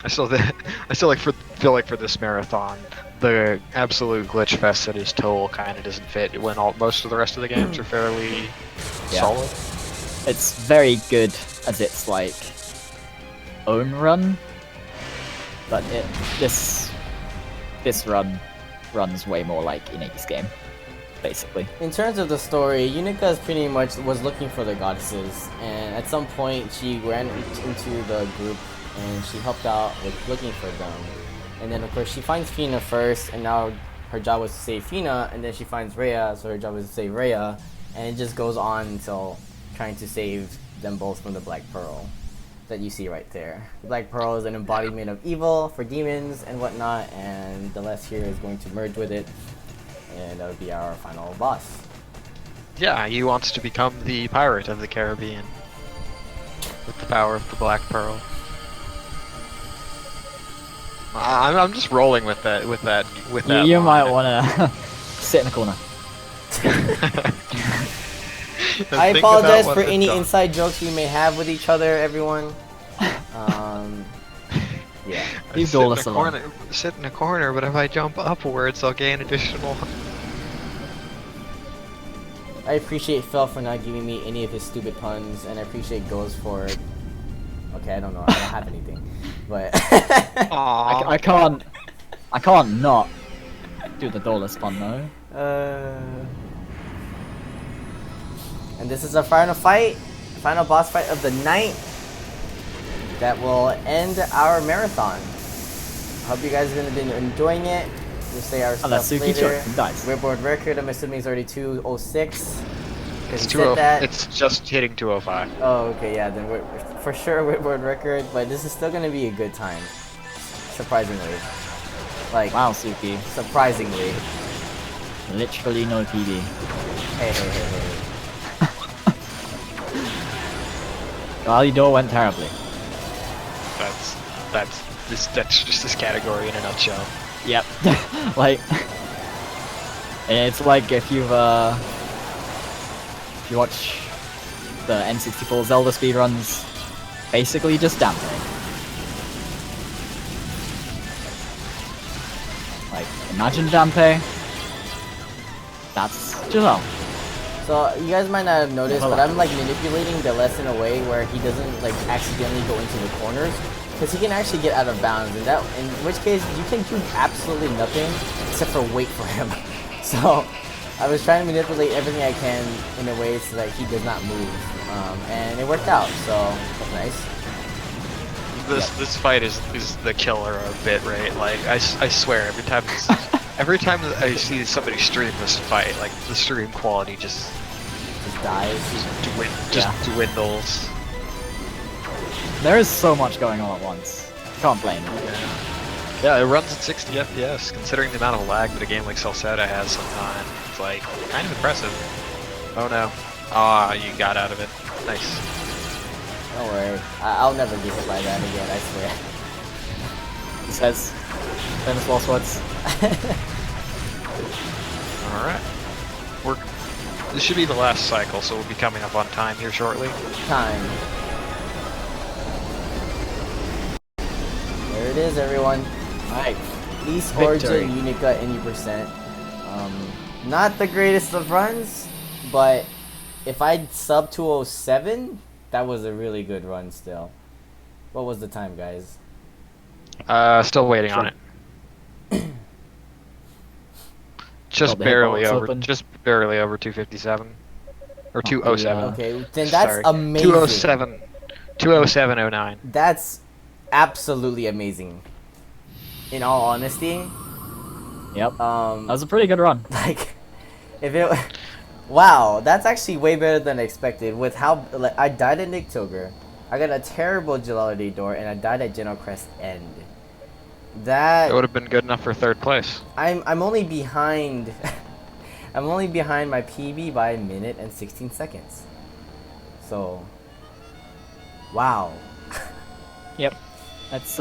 I still feel like for this marathon, the absolute glitch fest that is Toll kind of doesn't fit when most of the rest of the games are fairly solid. It's very good as its like own run, but this run runs way more like Inagi's game, basically. In terms of the story, Yunica pretty much was looking for the goddesses, and at some point she ran into the group and she helped out with looking for them. And then of course she finds Fina first, and now her job was to save Fina, and then she finds Rhea, so her job was to save Rhea, and it just goes on until trying to save them both from the Black Pearl that you see right there. The Black Pearl is an embodiment of evil for demons and whatnot, and the less here is going to merge with it, and that would be our final boss. Yeah, he wants to become the pirate of the Caribbean with the power of the Black Pearl. I'm just rolling with that. You might line. want to sit in the corner. I Think apologize about for what any the- inside jokes we may have with each other, everyone. Yeah. Leave Sit in Dolus a alone. corner, sit in a corner, but if I jump upwards, I'll gain additional. I appreciate Phil for not giving me any of his stupid puns, and I appreciate Ghost for. Okay, I don't know. I don't have anything, but. Aww. I can't not do the Dolus pun though. And this is our final fight, final boss fight of the night. That will end our marathon. Hope you guys have been enjoying it. We'll say our stuff Unless Suki later. choked and dies. Whipboard record, I'm assuming is already 206. It's He said that. It's just hitting 205. Oh, okay, yeah, then we're for sure Whipboard record, but this is still gonna be a good time. Surprisingly. Like, Wow, Suki. surprisingly. Literally no PD. Hey. Validor went terribly. That's just this category in a nutshell. Yep. Like, it's like if you watch the N64 Zelda speedruns, basically just damping. Like, imagine Dampe. That's Giselle. So you guys might not have noticed, Hold but on. I'm like manipulating the less in a way where he doesn't like accidentally go into the corners, because he can actually get out of bounds, and in which case you can do absolutely nothing except for wait for him. So I was trying to manipulate everything I can in a way so that he does not move, and it worked out. So that's nice. This fight is the killer of bit rate. Like I swear every time that I see somebody stream this fight, like the stream quality just Just dies. dwindles. There is so much going on at once. Can't blame it. Yeah, it runs at 60 FPS. Considering the amount of lag that a game like Celceta has sometimes, it's like kind of impressive. Oh no! Ah, you got out of it. Nice. Don't worry, I'll never get hit by that again. I swear. He says, famous last words. All right. This should be the last cycle, so we'll be coming up on time here shortly. Time. There it is, everyone. Alright. East Victory. Origin Yunica any percent. Not the greatest of runs, but if I sub 207, that was a really good run still. What was the time, guys? Still waiting on it. Just Got the barely hitbox over, open. just barely over 257 or 207. yeah. Okay, then that's Sorry. amazing. 207, 207.09. That's absolutely amazing. In all honesty, Yep. that That was a pretty good run. like, if it, wow, that's actually way better than expected. With how like, I died at Nick Tilger, I got a terrible Gelati door, and I died at General Crest End. That It would have been good enough for third place. I'm only behind. I'm only behind my PB by a minute and 16 seconds. So, wow, Yep. That's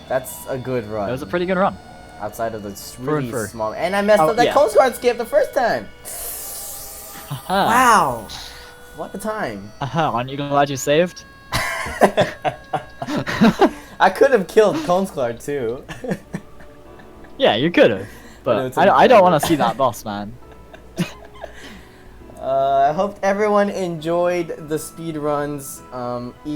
that's a good run. that was a pretty good run. Outside of the really for. small, and I messed Oh, up that yeah. Coast Guard skip the first time. Haha. Wow, what a time! Haha, aren't you glad you saved? I could have killed Coast Guard too. Yeah, you could have. But it's But I don't incredible. want to see that boss, man. I hope everyone enjoyed the speed runs.